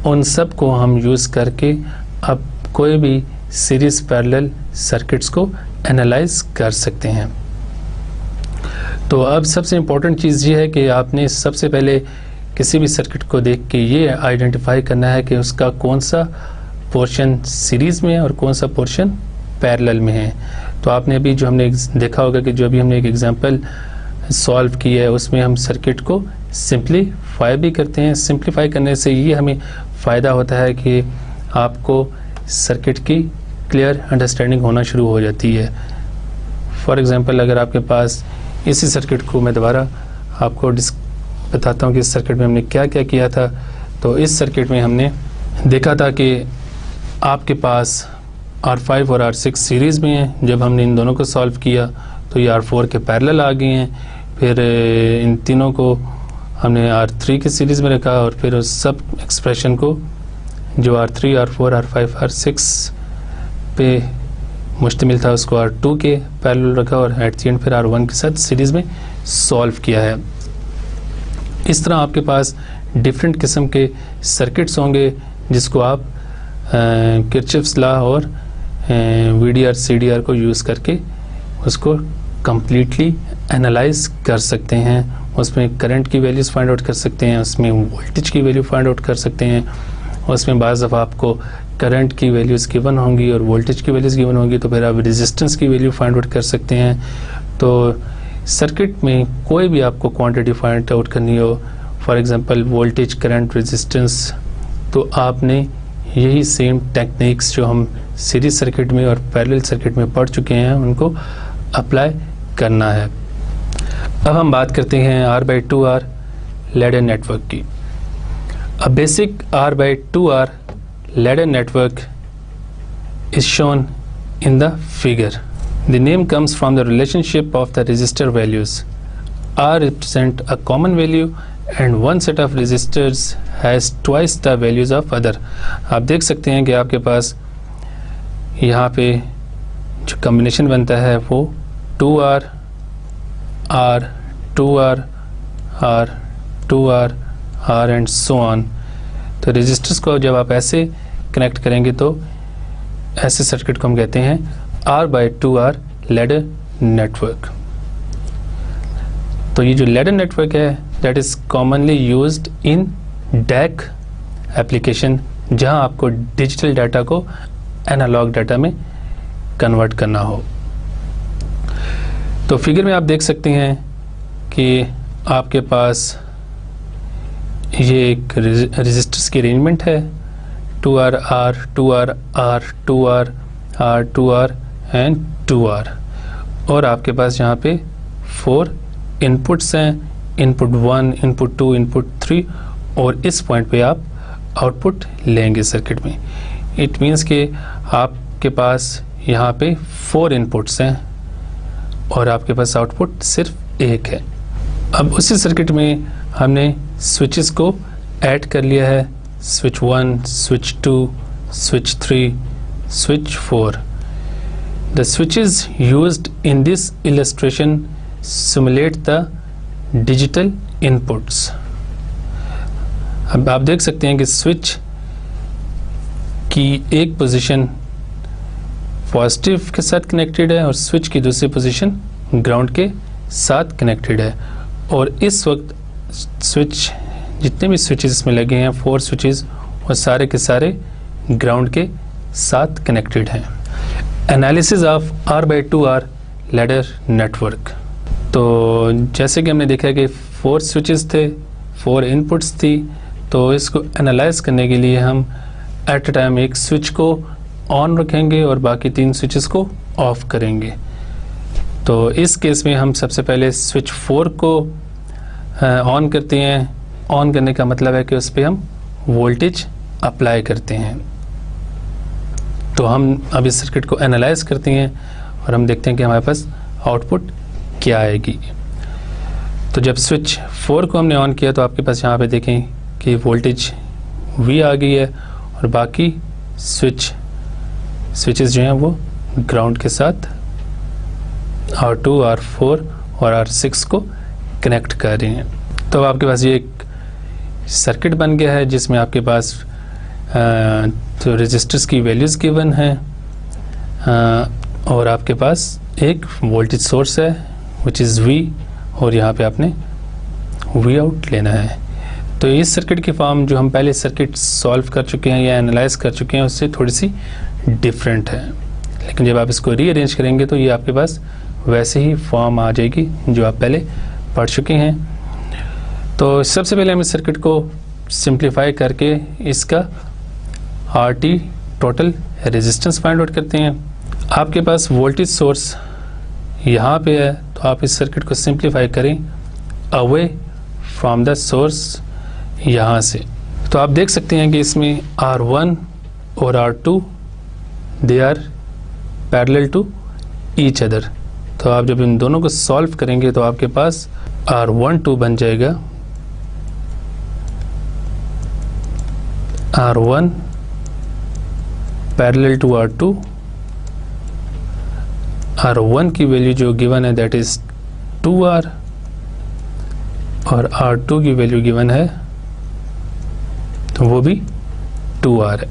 उन सब को हम यूज़ करके अब कोई भी सीरीज पैरेलल सर्किट्स को एनालाइज कर सकते हैं। तो अब सबसे इम्पोर्टेंट चीज़ ये है कि आपने सबसे पहले किसी भी सर्किट को देख के ये आइडेंटिफाई करना है कि उसका कौन सा पोर्शन सीरीज़ में है और कौन सा पोर्शन पैरेलल में है। तो आपने अभी जो हमने देखा होगा कि जो अभी हमने एक एग्जांपल सॉल्व किया है उसमें हम सर्किट को सिंप्लीफाई भी करते हैं। सिंप्लीफाई करने से ये हमें फ़ायदा होता है कि आपको सर्किट की क्लियर अंडरस्टैंडिंग होना शुरू हो जाती है। फॉर एग्ज़ाम्पल अगर आपके पास इसी सर्किट को मैं दोबारा आपको बताता हूँ कि इस सर्किट में हमने क्या क्या किया था। तो इस सर्किट में हमने देखा था कि आपके पास R5 और R6 सीरीज़ में हैं। जब हमने इन दोनों को सॉल्व किया तो ये R4 के पैरेलल आ गए हैं। फिर इन तीनों को हमने R3 की सीरीज़ में रखा और फिर उस सब एक्सप्रेशन को जो R3, R4, R5, R6 पे मुश्तमिल था उसको R2 के पैरेलल रखा और एट द एंड फिर R1 के साथ सीरीज़ में सॉल्व किया है। इस तरह आपके पास डिफरेंट किस्म के सर्किट्स होंगे जिसको आप किरचॉफ्स लॉ और VDR CDR को यूज़ करके उसको कम्प्लीटली एनालाइज कर सकते हैं। उसमें करंट की वैल्यूज़ फाइंड आउट कर सकते हैं, उसमें वोल्टेज की वैल्यू फाइंड आउट कर सकते हैं, उसमें बाज़ दफ़ा आपको करंट की वैल्यूज़ गिवन होंगी और वोल्टेज की वैल्यूज़ गिवन होंगी तो फिर आप रेजिस्टेंस की वैल्यू फाइंड आउट कर सकते हैं। तो सर्किट में कोई भी आपको क्वांटिटी फाइंड आउट करनी हो, for example voltage, current, resistance, तो आपने यही सेम टेक्निक्स जो हम सीरीज सर्किट में और पैरेलल सर्किट में पढ़ चुके हैं उनको अप्लाई करना है। अब हम बात करते हैं R/2R लैडर नेटवर्क की। A basic R/2R ladder network is shown in the figure. The name comes from the relationship of the resistor values. R represent a common value and one set of resistors has twice the values of other. आप देख सकते हैं कि आपके पास यहाँ पे जो combination बनता है वो 2R, R, 2R, R, 2R, R and so on. तो रेजिस्टर्स को जब आप ऐसे कनेक्ट करेंगे तो ऐसे सर्किट को हम कहते हैं R/2R लैडर नेटवर्क। तो ये जो लैडर नेटवर्क है that is commonly used in DAC application, जहां आपको डिजिटल डाटा को एनालॉग डाटा में कन्वर्ट करना हो। तो फिगर में आप देख सकते हैं कि आपके पास ये एक रेजिस्टर्स की अरेंजमेंट है 2R, R, 2R, R, 2R, R, 2R and 2R, और आपके पास यहाँ पे 4 इनपुट्स हैं, इनपुट 1, इनपुट 2, इनपुट 3, और इस पॉइंट पे आप आउटपुट लेंगे सर्किट में। इट मीन्स कि आपके पास यहाँ पे 4 इनपुट्स हैं और आपके पास आउटपुट सिर्फ एक है। अब उसी सर्किट में हमने स्विचेस को ऐड कर लिया है, switch 1, switch 2, switch 3, switch 4। The switches used in this illustration simulate the digital inputs. अब आप देख सकते हैं कि स्विच की एक पोजीशन पॉजिटिव के साथ कनेक्टेड है और स्विच की दूसरी पोजीशन ग्राउंड के साथ कनेक्टेड है, और इस वक्त स्विच जितने भी स्विचेस इसमें लगे हैं 4 स्विचेस वो सारे के सारे ग्राउंड के साथ कनेक्टेड हैं। Analysis of R/2R ladder network. तो जैसे कि हमने देखा कि 4 स्विचेस थे, 4 इनपुट्स थी, तो इसको एनालाइज करने के लिए हम एट अ टाइम एक स्विच को ऑन रखेंगे और बाकी 3 स्विचेस को ऑफ करेंगे। तो इस केस में हम सबसे पहले स्विच 4 को ऑन करते हैं। ऑन करने का मतलब है कि उस पर हम वोल्टेज अप्लाई करते हैं। तो हम अब इस सर्किट को एनालाइज करते हैं और हम देखते हैं कि हमारे पास आउटपुट क्या आएगी। तो जब स्विच 4 को हमने ऑन किया तो आपके पास यहाँ पे देखें कि वोल्टेज V आ गई है और बाकी स्विचेस जो हैं वो ग्राउंड के साथ R2, R4 और R6 को कनेक्ट कर रहे हैं। तो आपके पास ये एक सर्किट बन गया है जिसमें आपके पास तो रेजिस्टर्स की वैल्यूज़ गिवन हैं और आपके पास एक वोल्टेज सोर्स है विच इज़ V, और यहाँ पे आपने V आउट लेना है। तो इस सर्किट की फॉर्म जो हम पहले सर्किट सॉल्व कर चुके हैं या एनालाइज कर चुके हैं उससे थोड़ी सी डिफरेंट है, लेकिन जब आप इसको रीअरेंज करेंगे तो ये आपके पास वैसे ही फॉर्म आ जाएगी जो आप पहले पढ़ चुके हैं। तो सबसे पहले हम इस सर्किट को सिंप्लीफाई करके इसका RT total resistance find out करते हैं। आपके पास वोल्टेज सोर्स यहाँ पे है तो आप इस सर्किट को सिंप्लीफाई करें अवे फ्रॉम द सोर्स यहाँ से। तो आप देख सकते हैं कि इसमें R1 और R2 they are parallel to each other. तो आप जब इन दोनों को सॉल्व करेंगे तो आपके पास R12 बन जाएगा R1 parallel to R2। R1 की वैल्यू जो गिवन है दैट इज 2R और R2 की वैल्यू गिवन है तो वो भी 2R है।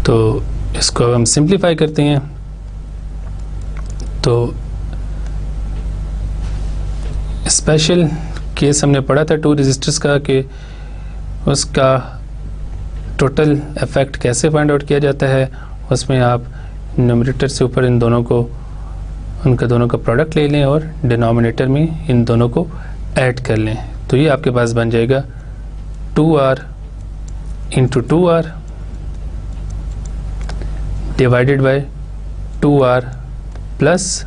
तो इसको अब हम सिंप्लीफाई करते हैं। तो स्पेशल केस हमने पढ़ा था 2 रेजिस्टर्स का कि उसका टोटल इफेक्ट कैसे फाइंड आउट किया जाता है। उसमें आप न्यूमरेटर से ऊपर इन दोनों को उनका दोनों का प्रोडक्ट ले लें और डिनोमिनेटर में इन दोनों को ऐड कर लें। तो ये आपके पास बन जाएगा 2R into 2R divided by 2r plus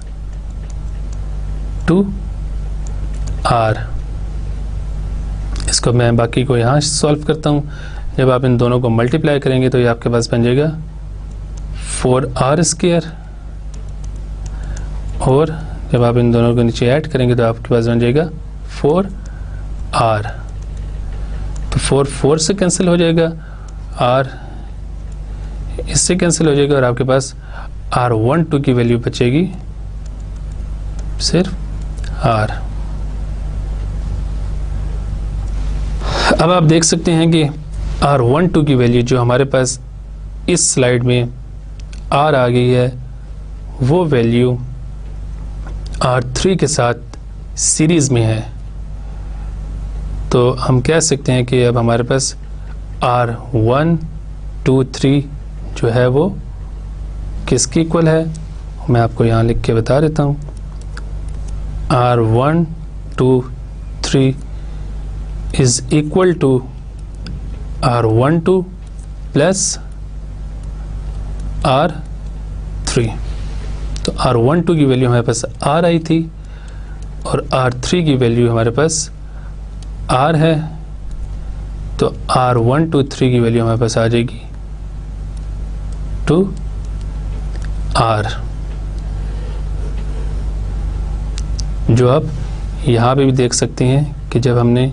2r। इसको मैं बाकी को यहाँ सॉल्व करता हूँ। जब आप इन दोनों को मल्टीप्लाई करेंगे तो ये आपके पास बन जाएगा 4r स्क्वायर, और जब आप इन दोनों को नीचे ऐड करेंगे तो आपके पास बन जाएगा 4r। तो 4 4 से कैंसिल हो जाएगा, r इससे कैंसिल हो जाएगा, और आपके पास r12 की वैल्यू बचेगी सिर्फ r। अब आप देख सकते हैं कि r12 की वैल्यू जो हमारे पास इस स्लाइड में r आ गई है, वो वैल्यू r3 के साथ सीरीज़ में है। तो हम कह सकते हैं कि अब हमारे पास r1 2 3 जो है वो किसके इक्वल है, मैं आपको यहाँ लिख के बता देता हूँ। r1 2 3 is equal to r12 plus r3। तो r12 की वैल्यू हमारे पास r आई थी, और r3 की वैल्यू हमारे पास r है। तो r123 की वैल्यू हमारे पास आ जाएगी 2r, जो आप यहाँ पे भी देख सकते हैं कि जब हमने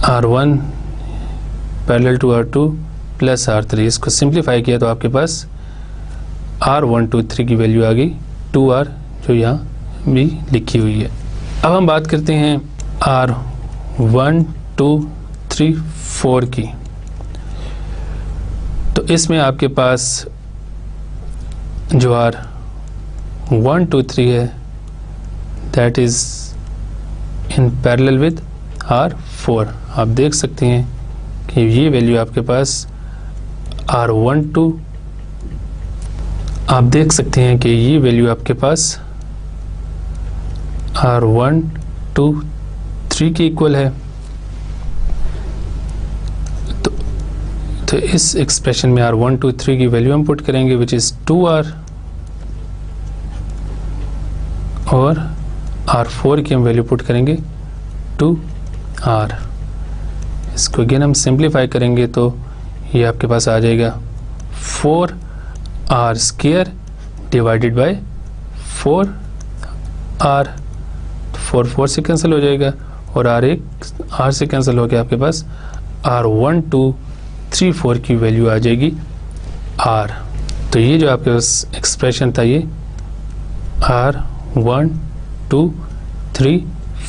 r1 parallel to r2 plus r3 इसको सिंप्लीफाई किया तो आपके पास r123 की वैल्यू आ गई 2r, जो यहाँ भी लिखी हुई है। अब हम बात करते हैं r1 2 3 4 की। तो इसमें आपके पास जो r1 2 3 है that is in parallel with r4। आप देख सकते हैं कि ये वैल्यू आपके पास r12, आप देख सकते हैं कि ये वैल्यू आपके पास r1 2 3 के इक्वल है। तो इस एक्सप्रेशन में r1 2 3 की वैल्यू हम पुट करेंगे विच इज़ 2r, और r4 की हम वैल्यू पुट करेंगे 2r। इसको अगेन हम सिंप्लीफाई करेंगे तो ये आपके पास आ जाएगा 4r square divided by 4r। 4 4 से कैंसिल हो जाएगा, और r से कैंसिल हो गया, आपके पास r1 2 3 4 की वैल्यू आ जाएगी r। तो ये जो आपके पास एक्सप्रेशन था ये r1 2 3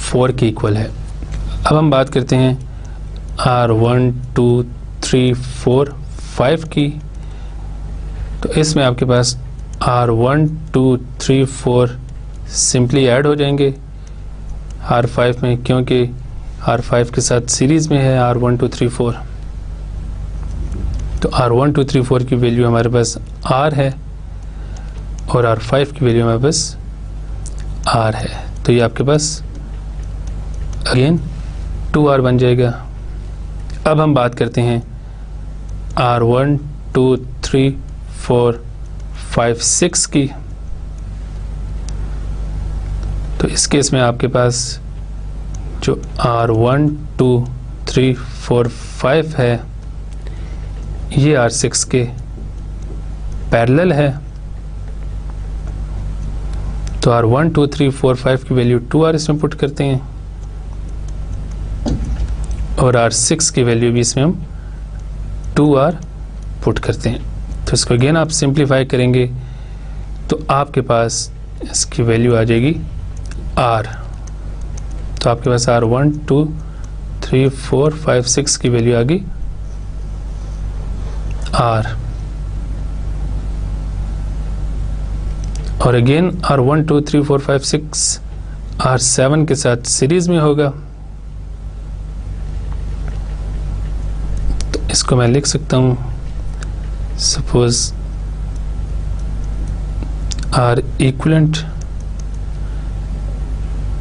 4 के इक्वल है। अब हम बात करते हैं r1 2 3 4 5 की। तो इसमें आपके पास r1 2 3 4 सिंपली ऐड हो जाएंगे r5 में, क्योंकि r5 के साथ सीरीज़ में है r1 2 3 4। तो r1 2 3 4 की वैल्यू हमारे पास r है, और r5 की वैल्यू हमारे पास r है। तो ये आपके पास अगेन 2r बन जाएगा। अब हम बात करते हैं r1 2 3 4 5 6 की। तो इस केस में आपके पास जो r1 2 3 4 5 है ये r6 के पैरेलल है। तो r1 2 3 4 5 की वैल्यू 2r इसमें पुट करते हैं, और r6 की वैल्यू भी इसमें हम 2r पुट करते हैं। तो इसको अगेन आप सिंप्लीफाई करेंगे तो आपके पास इसकी वैल्यू आ जाएगी r। तो आपके पास r1 2 3 4 5 6 की वैल्यू आ गई r, और अगेन r1 2 3 4 5 6 r7 के साथ सीरीज में होगा। तो इसको मैं लिख सकता हूँ, सपोज r इक्विवेलेंट,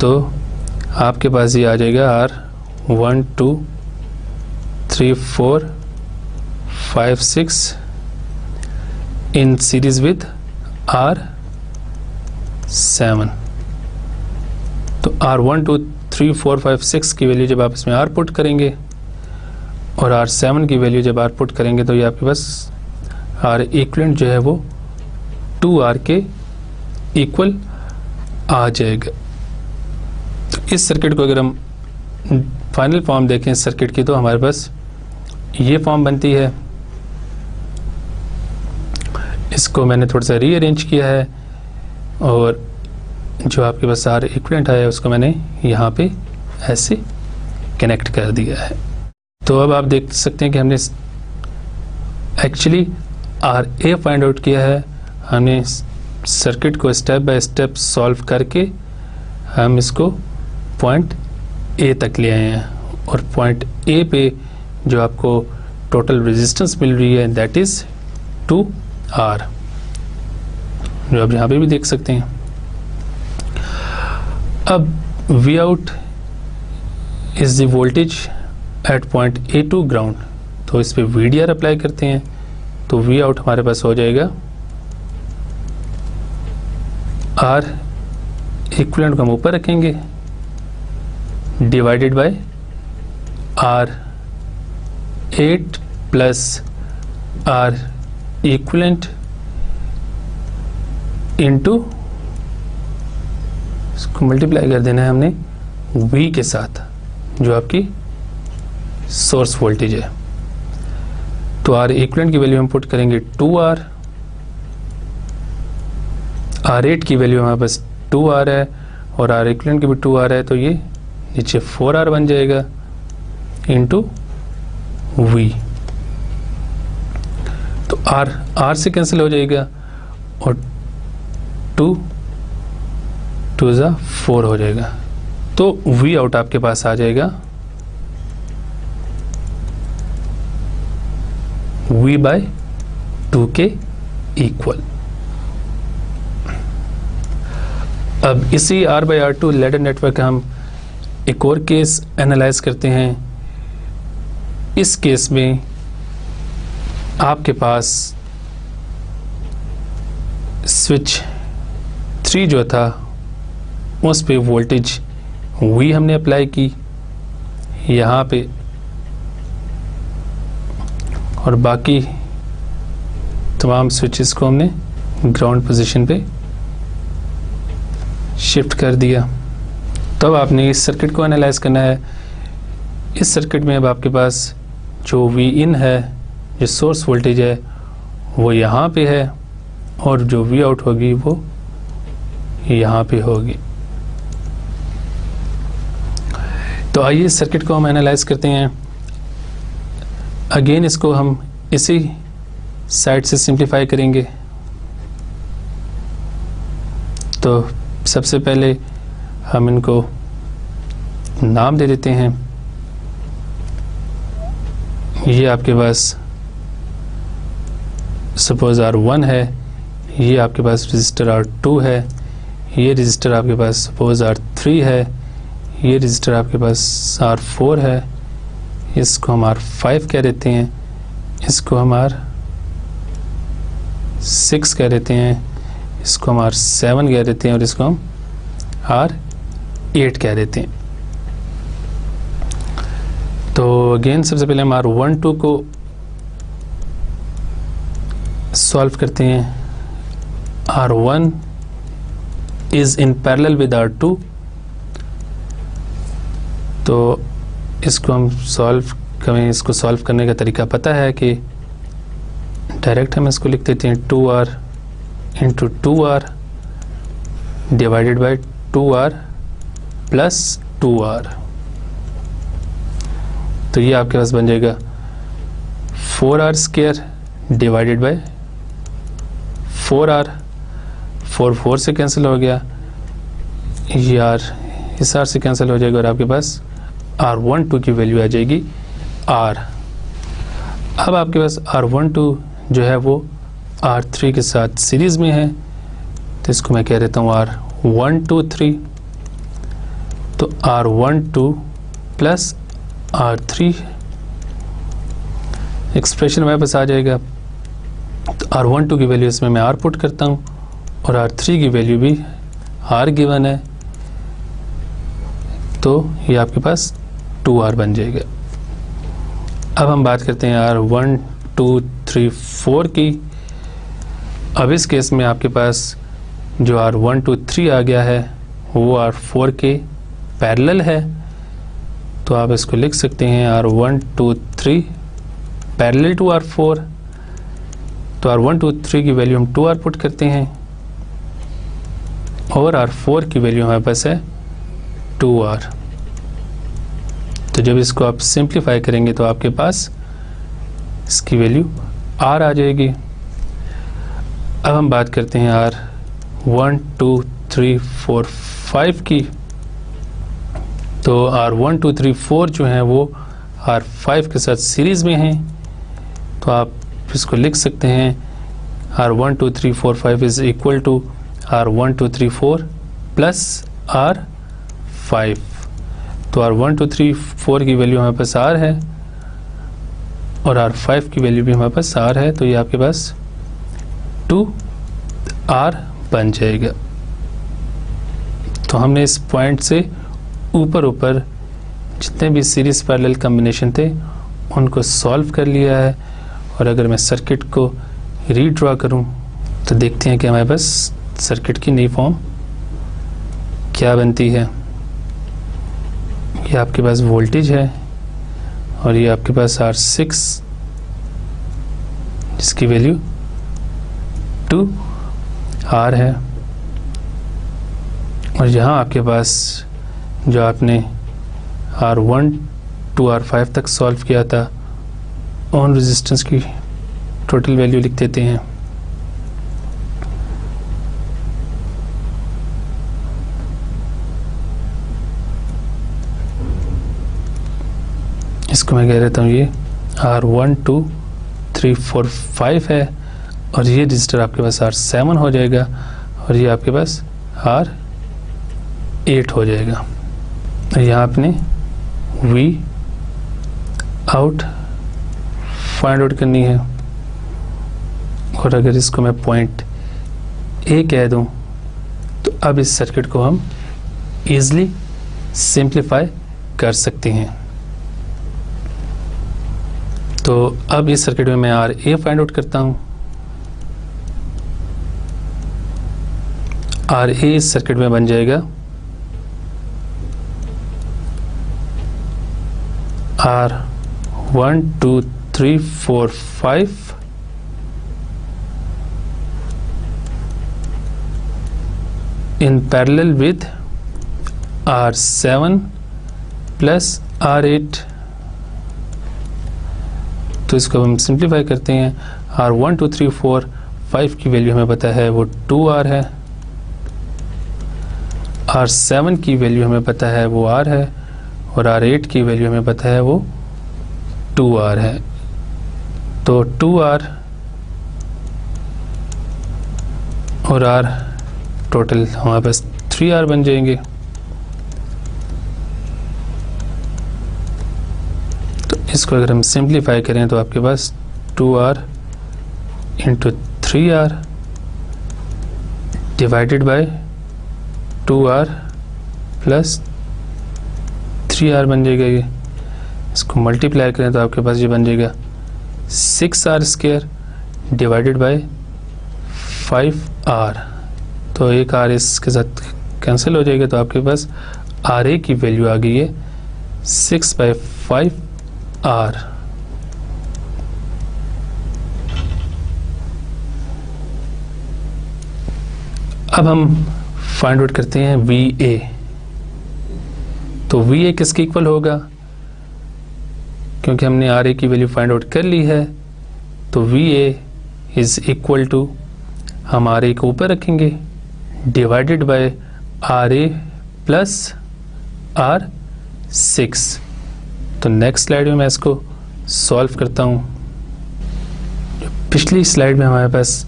तो आपके पास ये आ जाएगा r1 2 3 4 5 6 in series with R7। तो R1 2 3 4 5 6 की वैल्यू जब आप इसमें R पुट करेंगे और R7 की वैल्यू जब R पुट करेंगे तो ये आपके पास R इक्वलेंट जो है वो 2R के इक्वल आ जाएगा। तो इस सर्किट को अगर हम फाइनल फॉर्म देखें इस सर्किट की तो हमारे पास ये फॉर्म बनती है। इसको मैंने थोड़ा सा रीअरेंज किया है और जो आपके पास R इक्वलेंट है उसको मैंने यहाँ पे ऐसे कनेक्ट कर दिया है। तो अब आप देख सकते हैं कि हमने एक्चुअली RA फाइंड आउट किया है। हमने सर्किट को स्टेप बाय स्टेप सॉल्व करके हम इसको पॉइंट A तक ले आए हैं और पॉइंट A पे जो आपको टोटल रेजिस्टेंस मिल रही है दैट इज 2R, जो आप यहाँ पे भी देख सकते हैं। अब V out is the voltage at point A to ground, तो इस पे VDR अप्लाई करते हैं तो V out हमारे पास हो जाएगा R इक्विवेलेंट को हम ऊपर रखेंगे divided by R8 plus R equivalent into इसको मल्टीप्लाई कर देना है हमने V के साथ जो आपकी सोर्स वोल्टेज है। तो R इक्विवेलेंट की वैल्यू हम पुट करेंगे 2R, R8 की वैल्यू हमारे पास 2R है और R इक्विवेलेंट की भी 2R है, तो ये नीचे 4R बन जाएगा इंटू V। तो R से कैंसिल हो जाएगा और 2 2 ज़ा 4 हो जाएगा। तो V आउट आपके पास आ जाएगा V बाय 2 के इक्वल। अब इसी R by R2 ladder network का हम एक और केस एनालाइज करते हैं। इस केस में आपके पास स्विच 3 जो था उस पे वोल्टेज V हमने अप्लाई की यहाँ पे और बाकी तमाम स्विचेस को हमने ग्राउंड पोजीशन पे शिफ्ट कर दिया। तब आपने इस सर्किट को एनालाइज करना है। इस सर्किट में अब आपके पास जो V इन है, जो सोर्स वोल्टेज है वो यहाँ पे है और जो V आउट होगी वो यहाँ पे होगी। तो आइए इस सर्किट को हम एनालाइज करते हैं। अगेन इसको हम इसी साइड से सिंप्लीफाई करेंगे। तो सबसे पहले हम इनको नाम दे देते हैं। ये आपके पास सपोज R1 है, ये आपके पास रजिस्टर R2 है, ये रजिस्टर आपके पास सपोज R3 है, ये रजिस्टर आपके पास R4 है, इसको हम R5 कह देते हैं, इसको हम R6 कह देते हैं, इसको हम R7 कह देते हैं और इसको हम R8 कह देते हैं। तो अगेन सबसे पहले हम R1 2 को सॉल्व करते हैं। R1 is in parallel with R2, तो इसको हम सॉल्व करें। इसको सॉल्व करने का तरीका पता है कि डायरेक्ट हम इसको लिख देते हैं 2R into 2R divided by 2R plus 2R। तो ये आपके पास बन जाएगा 4R square divided by 4R। 4 से कैंसिल हो गया, ये R इस R से कैंसिल हो जाएगा और आपके पास R1 2 की वैल्यू आ जाएगी R। अब आपके पास R1 2 जो है वो R3 के साथ सीरीज में है, तो इसको मैं कह देता हूँ R1 2 3। तो R1 2 प्लस R3 एक्सप्रेशन हमारे पास आ जाएगा। तो R12 की वैल्यू इसमें मैं R पुट करता हूँ और R3 की वैल्यू भी R गिवन है, तो ये आपके पास 2R बन जाएगा। अब हम बात करते हैं R1 2 3 4 की। अब इस केस में आपके पास जो R1 2 3 आ गया है वो R4 के पैरेलल है, तो आप इसको लिख सकते हैं R1 2 3 पैरेलल टू R4। तो R1 2 3 की वैल्यू हम 2R पुट करते हैं और R4 की वैल्यू हमारे पास है 2R। तो जब इसको आप सिंप्लीफाई करेंगे तो आपके पास इसकी वैल्यू R आ जाएगी। अब हम बात करते हैं R1 2 3 4 5 की। तो R1 2 3 4 जो हैं वो R5 के साथ सीरीज़ में हैं, तो आप इसको लिख सकते हैं R1 2 3 4 5 is equal to R1 2 3 4 plus R5। तो R1 2 3 4 की वैल्यू हमारे पास R है और R5 की वैल्यू भी हमारे पास R है, तो ये आपके पास 2R बन जाएगा। तो हमने इस पॉइंट से ऊपर जितने भी सीरीज पैरेलल कॉम्बिनेशन थे उनको सॉल्व कर लिया है। और अगर मैं सर्किट को रीड्रॉ करूं तो देखते हैं कि हमारे पास सर्किट की नई फॉर्म क्या बनती है। ये आपके पास वोल्टेज है और ये आपके पास R6 जिसकी वैल्यू 2R है, और यहाँ आपके पास जो आपने R1 to R5 तक सॉल्व किया था ऑन रेजिस्टेंस की टोटल वैल्यू लिख देते हैं। इसको मैं कह देता हूँ ये R1 2 3 4 5 है और ये रजिस्टर आपके पास R7 हो जाएगा और ये आपके पास R8 हो जाएगा। यहाँ आपने V आउट फाइंड आउट करनी है, और अगर इसको मैं पॉइंट A कह दूँ तो अब इस सर्किट को हम इजीली सिंप्लीफाई कर सकते हैं। तो अब इस सर्किट में मैं RA फाइंड आउट करता हूँ। RA इस सर्किट में बन जाएगा R1 2 3 4 5 in parallel with R7 plus R8। तो इसको हम सिंप्लीफाई करते हैं। R1 2 3 4 5 की वैल्यू हमें पता है वो 2R है, R7 की वैल्यू हमें पता है वो R है, और R8 की वैल्यू हमें पता है वो 2R है। तो 2R और R टोटल हमारे पास 3R बन जाएंगे। तो इसको अगर हम सिंप्लीफाई करें तो आपके पास 2R into 3R divided by 2R plus 3R बन जाएगा। ये इसको मल्टीप्लाई करें तो आपके पास ये बन जाएगा 6R square divided by 5R। तो एक R इसके साथ कैंसिल हो जाएगा, तो आपके पास RA की वैल्यू आ गई है 6/5R। अब हम फाइंड आउट करते हैं VA। तो VA किसके इक्वल होगा, क्योंकि हमने RA की वैल्यू फाइंड आउट कर ली है। तो VA इज इक्वल टू, हम RA को ऊपर रखेंगे divided by RA plus R6। तो नेक्स्ट स्लाइड में मैं इसको सॉल्व करता हूँ। पिछली स्लाइड में हमारे पास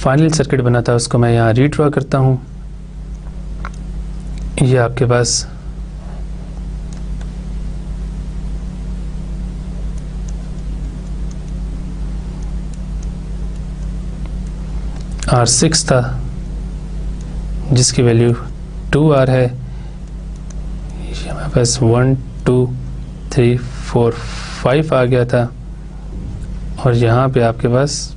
फाइनल सर्किट बना था, उसको मैं यहाँ रीड्रॉ करता हूँ। ये आपके पास R6 था जिसकी वैल्यू 2R है। हमारे पास 1 2 3 4 5 आ गया था और यहाँ पे आपके पास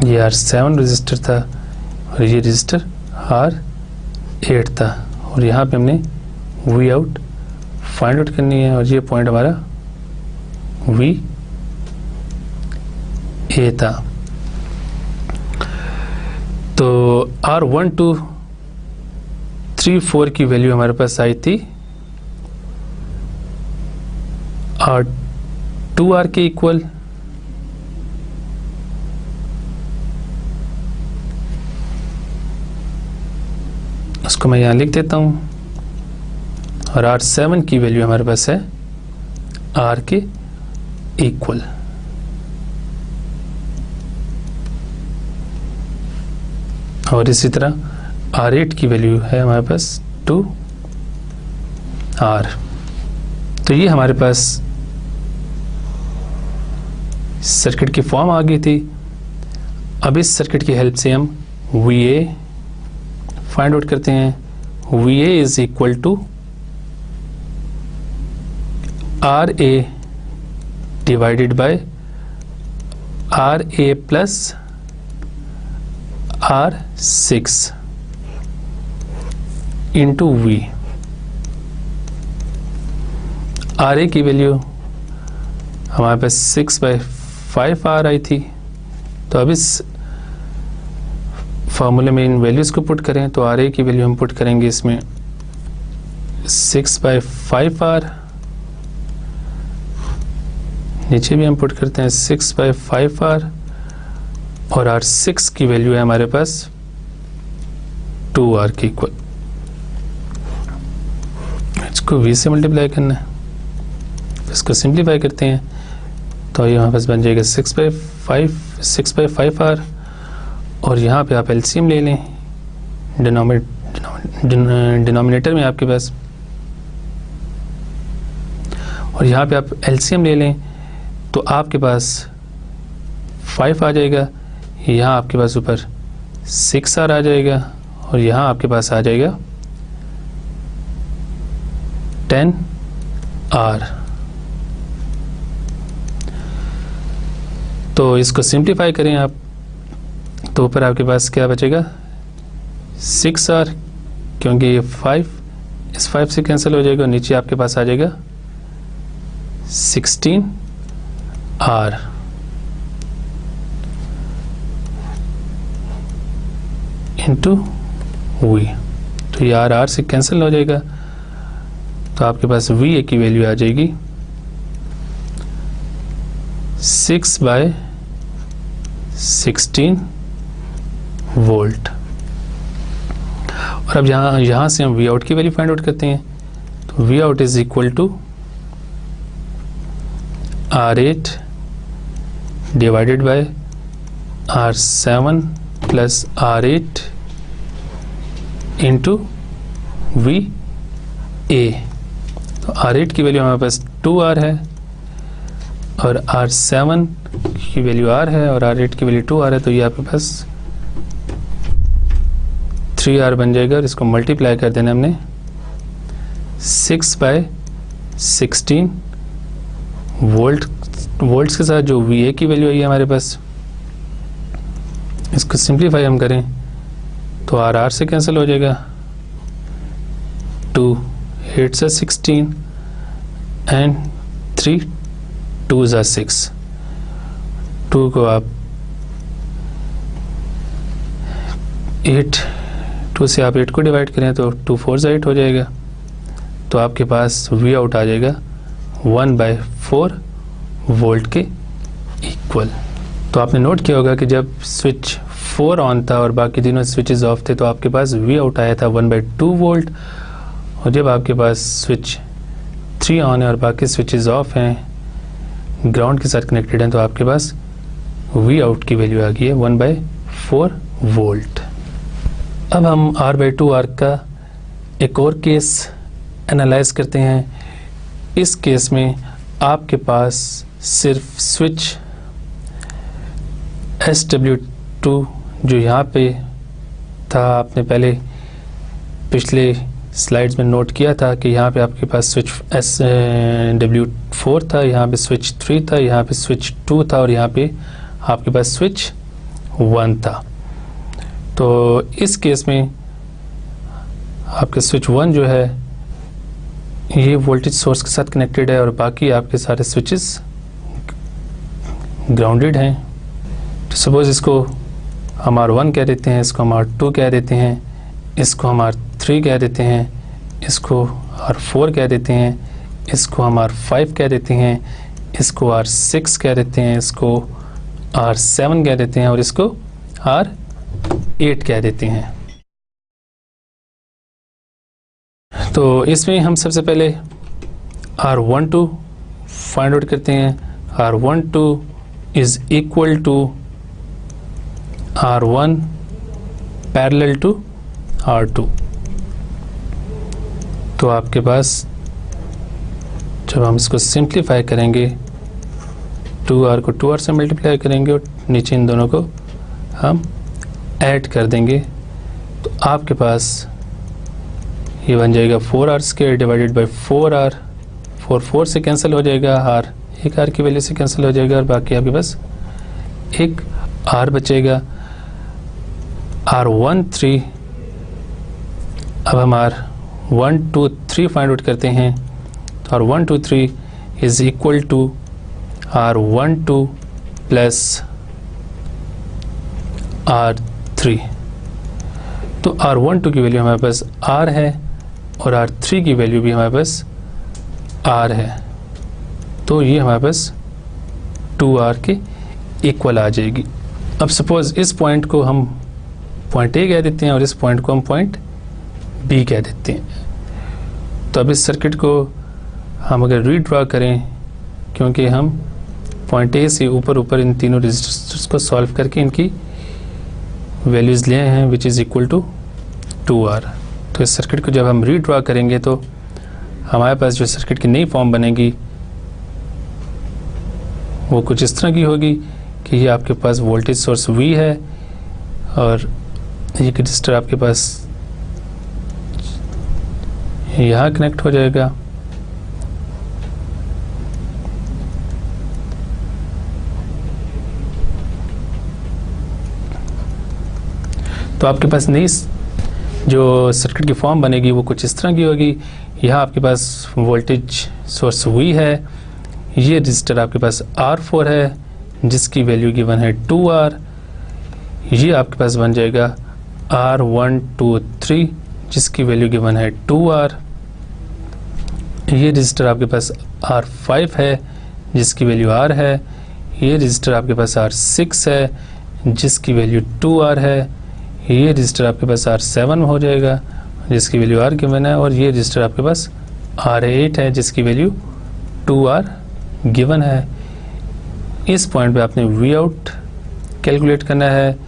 ये R7 रजिस्टर था और ये रजिस्टर R8 था और यहाँ पे हमने वी आउट फाइंड आउट करनी है और ये पॉइंट हमारा वी ए था। तो R1 2 3 4 की वैल्यू हमारे पास आई थी R2R के इक्वल, उसको मैं यहाँ लिख देता हूँ, और R7 की वैल्यू हमारे पास है R के इक्वल। और इसी तरह R8 की वैल्यू है हमारे पास 2R। तो ये हमारे पास सर्किट की फॉर्म आ गई थी। अब इस सर्किट की हेल्प से हम VA फाइंड आउट करते हैं। VA is equal to RA divided by RA plus R6 into V। RA की वैल्यू हमारे पास 6/5R आई थी। तो अब इस फार्मूले में इन वैल्यूज को पुट करें तो RA की वैल्यू हम पुट करेंगे इसमें 6/5R, नीचे भी हम पुट करते हैं 6/5R, और R6 की वैल्यू है हमारे पास 2R के इक्वल। इसको V से मल्टीप्लाई करना है, इसको सिंप्लीफाई करते हैं तो ये हमारे पास बन जाएगा 6/5R, और यहाँ पे आप एलसीएम ले लें डिनोमिनेटर में आपके पास, और यहाँ पे आप एलसीएम ले लें तो आपके पास 5 आ जाएगा, यहाँ आपके पास ऊपर 6R आ जाएगा, और यहाँ आपके पास आ जाएगा 10R। तो इसको सिंप्लीफाई करें आप तो ऊपर आपके पास क्या बचेगा 6R, क्योंकि ये 5 इस 5 से कैंसिल हो जाएगा, और नीचे आपके पास आ जाएगा 16R। इंटू V, तो ये R से कैंसिल हो जाएगा, तो आपके पास VA की वैल्यू आ जाएगी 6/16 वोल्ट। और अब यहाँ से हम V आउट की वैल्यू फाइंड आउट करते हैं। तो V out is equal to R8 divided by R7 plus R8 into VA। तो R8 की वैल्यू हमारे पास 2R है, और R7 की वैल्यू R है, और R8 की वैल्यू 2R है, तो ये आपके पास 3R बन जाएगा, और इसको मल्टीप्लाई कर देना हमने 6/16 वोल्ट्स के साथ, जो VA की वैल्यू आई है हमारे पास। इसको सिंप्लीफाई हम करें तो R से कैंसिल हो जाएगा, 2 8 से 16 एंड 3 2 जा 6। 2 को आप 2 से आप 8 को डिवाइड करें तो 2 4 जा 8 हो जाएगा, तो आपके पास V आउट आ जाएगा 1/4 वोल्ट के इक्वल। तो आपने नोट किया होगा कि जब स्विच 4 ऑन था और बाकी तीनों स्विचेस ऑफ थे तो आपके पास V आउट आया था 1/2 वोल्ट, और जब आपके पास स्विच 3 ऑन है और बाकी स्विचेस ऑफ हैं, ग्राउंड के साथ कनेक्टेड हैं, तो आपके पास V आउट की वैल्यू आ गई है 1/4 वोल्ट। अब हम R/2R का एक और केस एनालाइज करते हैं। इस केस में आपके पास सिर्फ स्विच SW2 जो यहाँ पे था, आपने पहले पिछले स्लाइड्स में नोट किया था कि यहाँ पे आपके पास स्विच SW4 था, यहाँ पे स्विच 3 था, यहाँ पे स्विच 2 था और यहाँ पे आपके पास स्विच 1 था। तो इस केस में आपके स्विच 1 जो है ये वोल्टेज सोर्स के साथ कनेक्टेड है और बाकी आपके सारे स्विचेस ग्राउंडेड हैं। तो सपोज इसको हम R1 कह देते हैं, इसको हम R2 कह देते हैं, इसको हम R3 कह देते हैं, इसको R4 कह देते हैं, इसको हम R5 कह देते हैं, इसको R6 कह देते हैं, इसको R7 कह देते हैं और इसको R8 कह देते हैं। तो इसमें हम सबसे पहले R12 फाइंड आउट करते हैं। R12 is equal to R1 parallel to R2। तो आपके पास जब हम इसको सिंप्लीफाई करेंगे 2R को 2R से मल्टीप्लाई करेंगे और नीचे इन दोनों को हम ऐड कर देंगे तो आपके पास ये बन जाएगा 4R² डिवाइडेड बाई 4R। 4 से कैंसिल हो जाएगा, R एक R की वैल्यू से कैंसिल हो जाएगा और बाकी आपके पास एक R बचेगा। R13 अब हम R1 2 3 फाइंड आउट करते हैं तो R1 2 3 is equal to R12 plus R3। तो R12 की वैल्यू हमारे पास R है और R3 की वैल्यू भी हमारे पास R है, तो ये हमारे पास 2R के इक्वल आ जाएगी। अब सपोज इस पॉइंट को हम पॉइंट A कह देते हैं और इस पॉइंट को हम पॉइंट B कह देते हैं। तो अब इस सर्किट को हम अगर रीड्रॉ करें, क्योंकि हम पॉइंट A से ऊपर इन तीनों रेजिस्टर्स को सॉल्व करके इनकी वैल्यूज़ लिए हैं which is equal to 2R। तो इस सर्किट को जब हम रीड्रॉ करेंगे तो हमारे पास जो सर्किट की नई फॉर्म बनेगी वो कुछ इस तरह की होगी कि ये आपके पास वोल्टेज सोर्स V है और ये रजिस्टर आपके पास यहाँ कनेक्ट हो जाएगा। तो आपके पास नई जो सर्किट की फॉर्म बनेगी वो कुछ इस तरह की होगी। यहाँ आपके पास वोल्टेज सोर्स V है, ये रजिस्टर आपके पास R4 है जिसकी वैल्यू गिवन है 2R। ये आपके पास बन जाएगा R1 2 3 जिसकी वैल्यू गिवन है 2R। ये रजिस्टर आपके पास R5 है जिसकी वैल्यू R है। ये रजिस्टर आपके पास R6 है जिसकी वैल्यू 2R है। ये रजिस्टर आपके पास R7 हो जाएगा जिसकी वैल्यू R गिवन है और ये रजिस्टर आपके पास R8 है जिसकी वैल्यू 2R गिवन है। इस पॉइंट पे आपने V आउट कैलकुलेट करना है।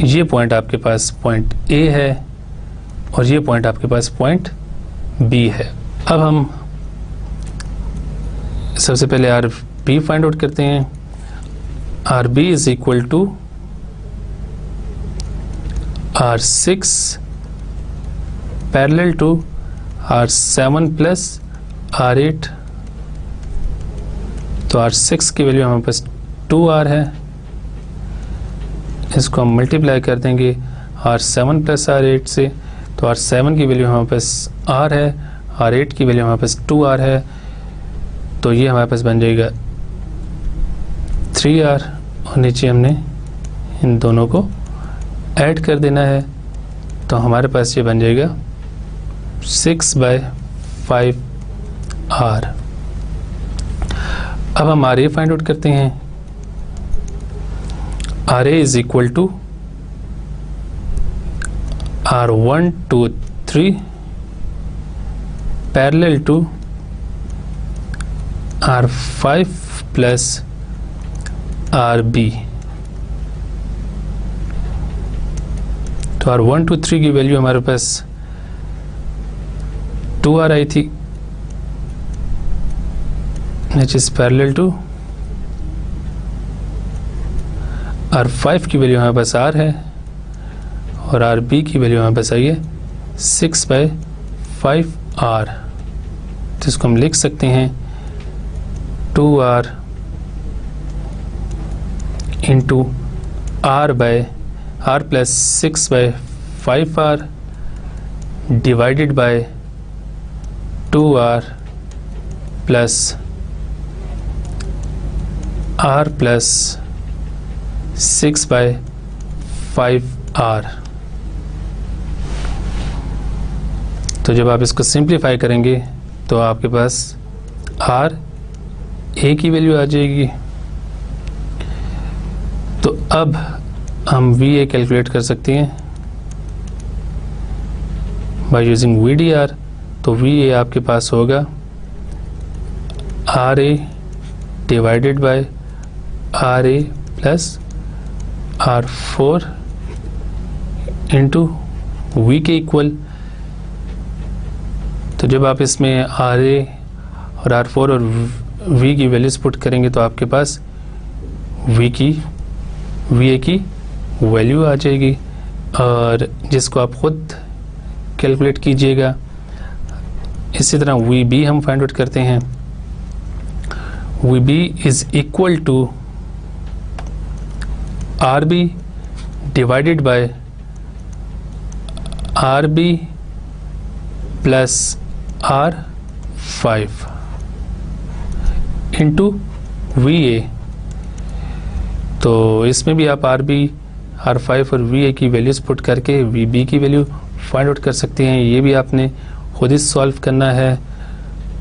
ये पॉइंट आपके पास पॉइंट A है और ये पॉइंट आपके पास पॉइंट B है। अब हम सबसे पहले RB फाइंड आउट करते हैं। RB is equal to R6 parallel to R7 plus R8। तो R6 की वैल्यू हमारे पास 2R है, इसको हम मल्टीप्लाई कर देंगे R7 प्लस R8 से। तो R7 की वैल्यू हमारे पास R है, R8 की वैल्यू हमारे पास 2R है, तो ये हमारे पास बन जाएगा 3R और नीचे हमने इन दोनों को ऐड कर देना है तो हमारे पास ये बन जाएगा 6/5R। अब हम RA फाइंड आउट करते हैं। RA is equal to R1 2 3 parallel to R5 plus RB। तो R1 2 3 की वैल्यू हमारे पास 2R आई थी which is parallel to R5 की वैल्यू हमारे पास R है और RB की वैल्यू हमारे पास आई है 6/5R। तो इसको हम लिख सकते हैं 2R into R plus 6/5R divided by 2R plus R plus 6/5R। तो जब आप इसको सिंप्लीफाई करेंगे तो आपके पास R A की वैल्यू आ जाएगी। तो अब हम VA कैलकुलेट कर सकते हैं बाय यूजिंग VDR। तो VA आपके पास होगा RA divided by RA plus R4 into V के इक्वल। तो जब आप इसमें RA और R4 और V की वैल्यूज पुट करेंगे तो आपके पास VA की वैल्यू आ जाएगी, और जिसको आप खुद कैलकुलेट कीजिएगा। इसी तरह VB हम फाइंड आउट करते हैं। VB is equal to RB divided by RB plus R5 into VA। तो इसमें भी आप RB, R5 और VA की वैल्यूज पुट करके VB की वैल्यू फाइंड आउट कर सकते हैं। ये भी आपने खुद ही सॉल्व करना है,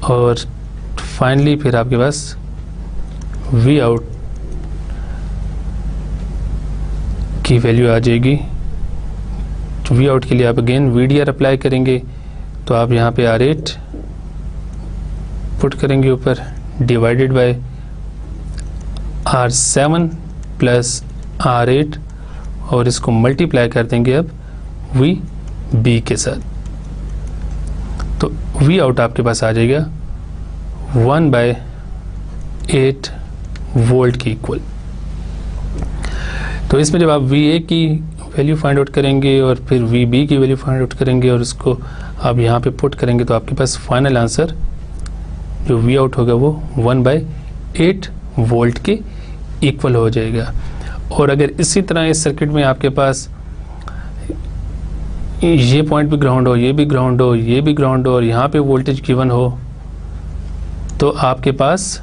और फाइनली फिर आपके पास V आउट की वैल्यू आ जाएगी। तो V आउट के लिए आप अगेन VDR अप्लाई करेंगे। तो आप यहाँ पे R8 पुट करेंगे ऊपर divided by R7 plus R8, और इसको मल्टीप्लाई कर देंगे अब VB के साथ। तो V आउट आपके पास आ जाएगा 1/8 वोल्ट की इक्वल। तो इसमें जब आप VA की वैल्यू फाइंड आउट करेंगे और फिर VB की वैल्यू फाइंड आउट करेंगे और उसको आप यहाँ पे पुट करेंगे तो आपके पास फाइनल आंसर जो V आउट होगा वो 1/8 वोल्ट के इक्वल हो जाएगा। और अगर इसी तरह इस सर्किट में आपके पास ये पॉइंट भी ग्राउंड हो, ये भी ग्राउंड हो, ये भी ग्राउंड हो, और यहाँ पे वोल्टेज गिवन हो, तो आपके पास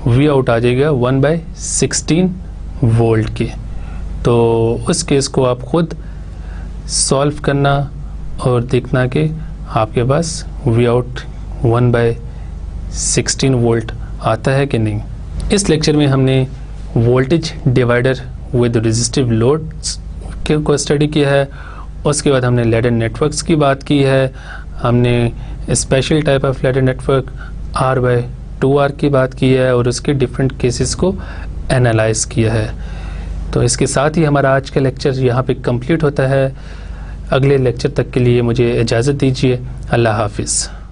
V आउट आ जाएगा 1/16 वोल्ट के। तो उस केस को आप खुद सॉल्व करना और देखना कि आपके पास V आउट 1/16 वोल्ट आता है कि नहीं। इस लेक्चर में हमने voltage divider with resistive loads को स्टडी किया है। उसके बाद हमने लैडर नेटवर्क्स की बात की है। हमने special type of ladder network R/2R की बात की है और उसके डिफरेंट केसेस को एनालाइज किया है। तो इसके साथ ही हमारा आज का लेक्चर यहाँ पे कंप्लीट होता है। अगले लेक्चर तक के लिए मुझे इजाज़त दीजिए। अल्लाह हाफिज़।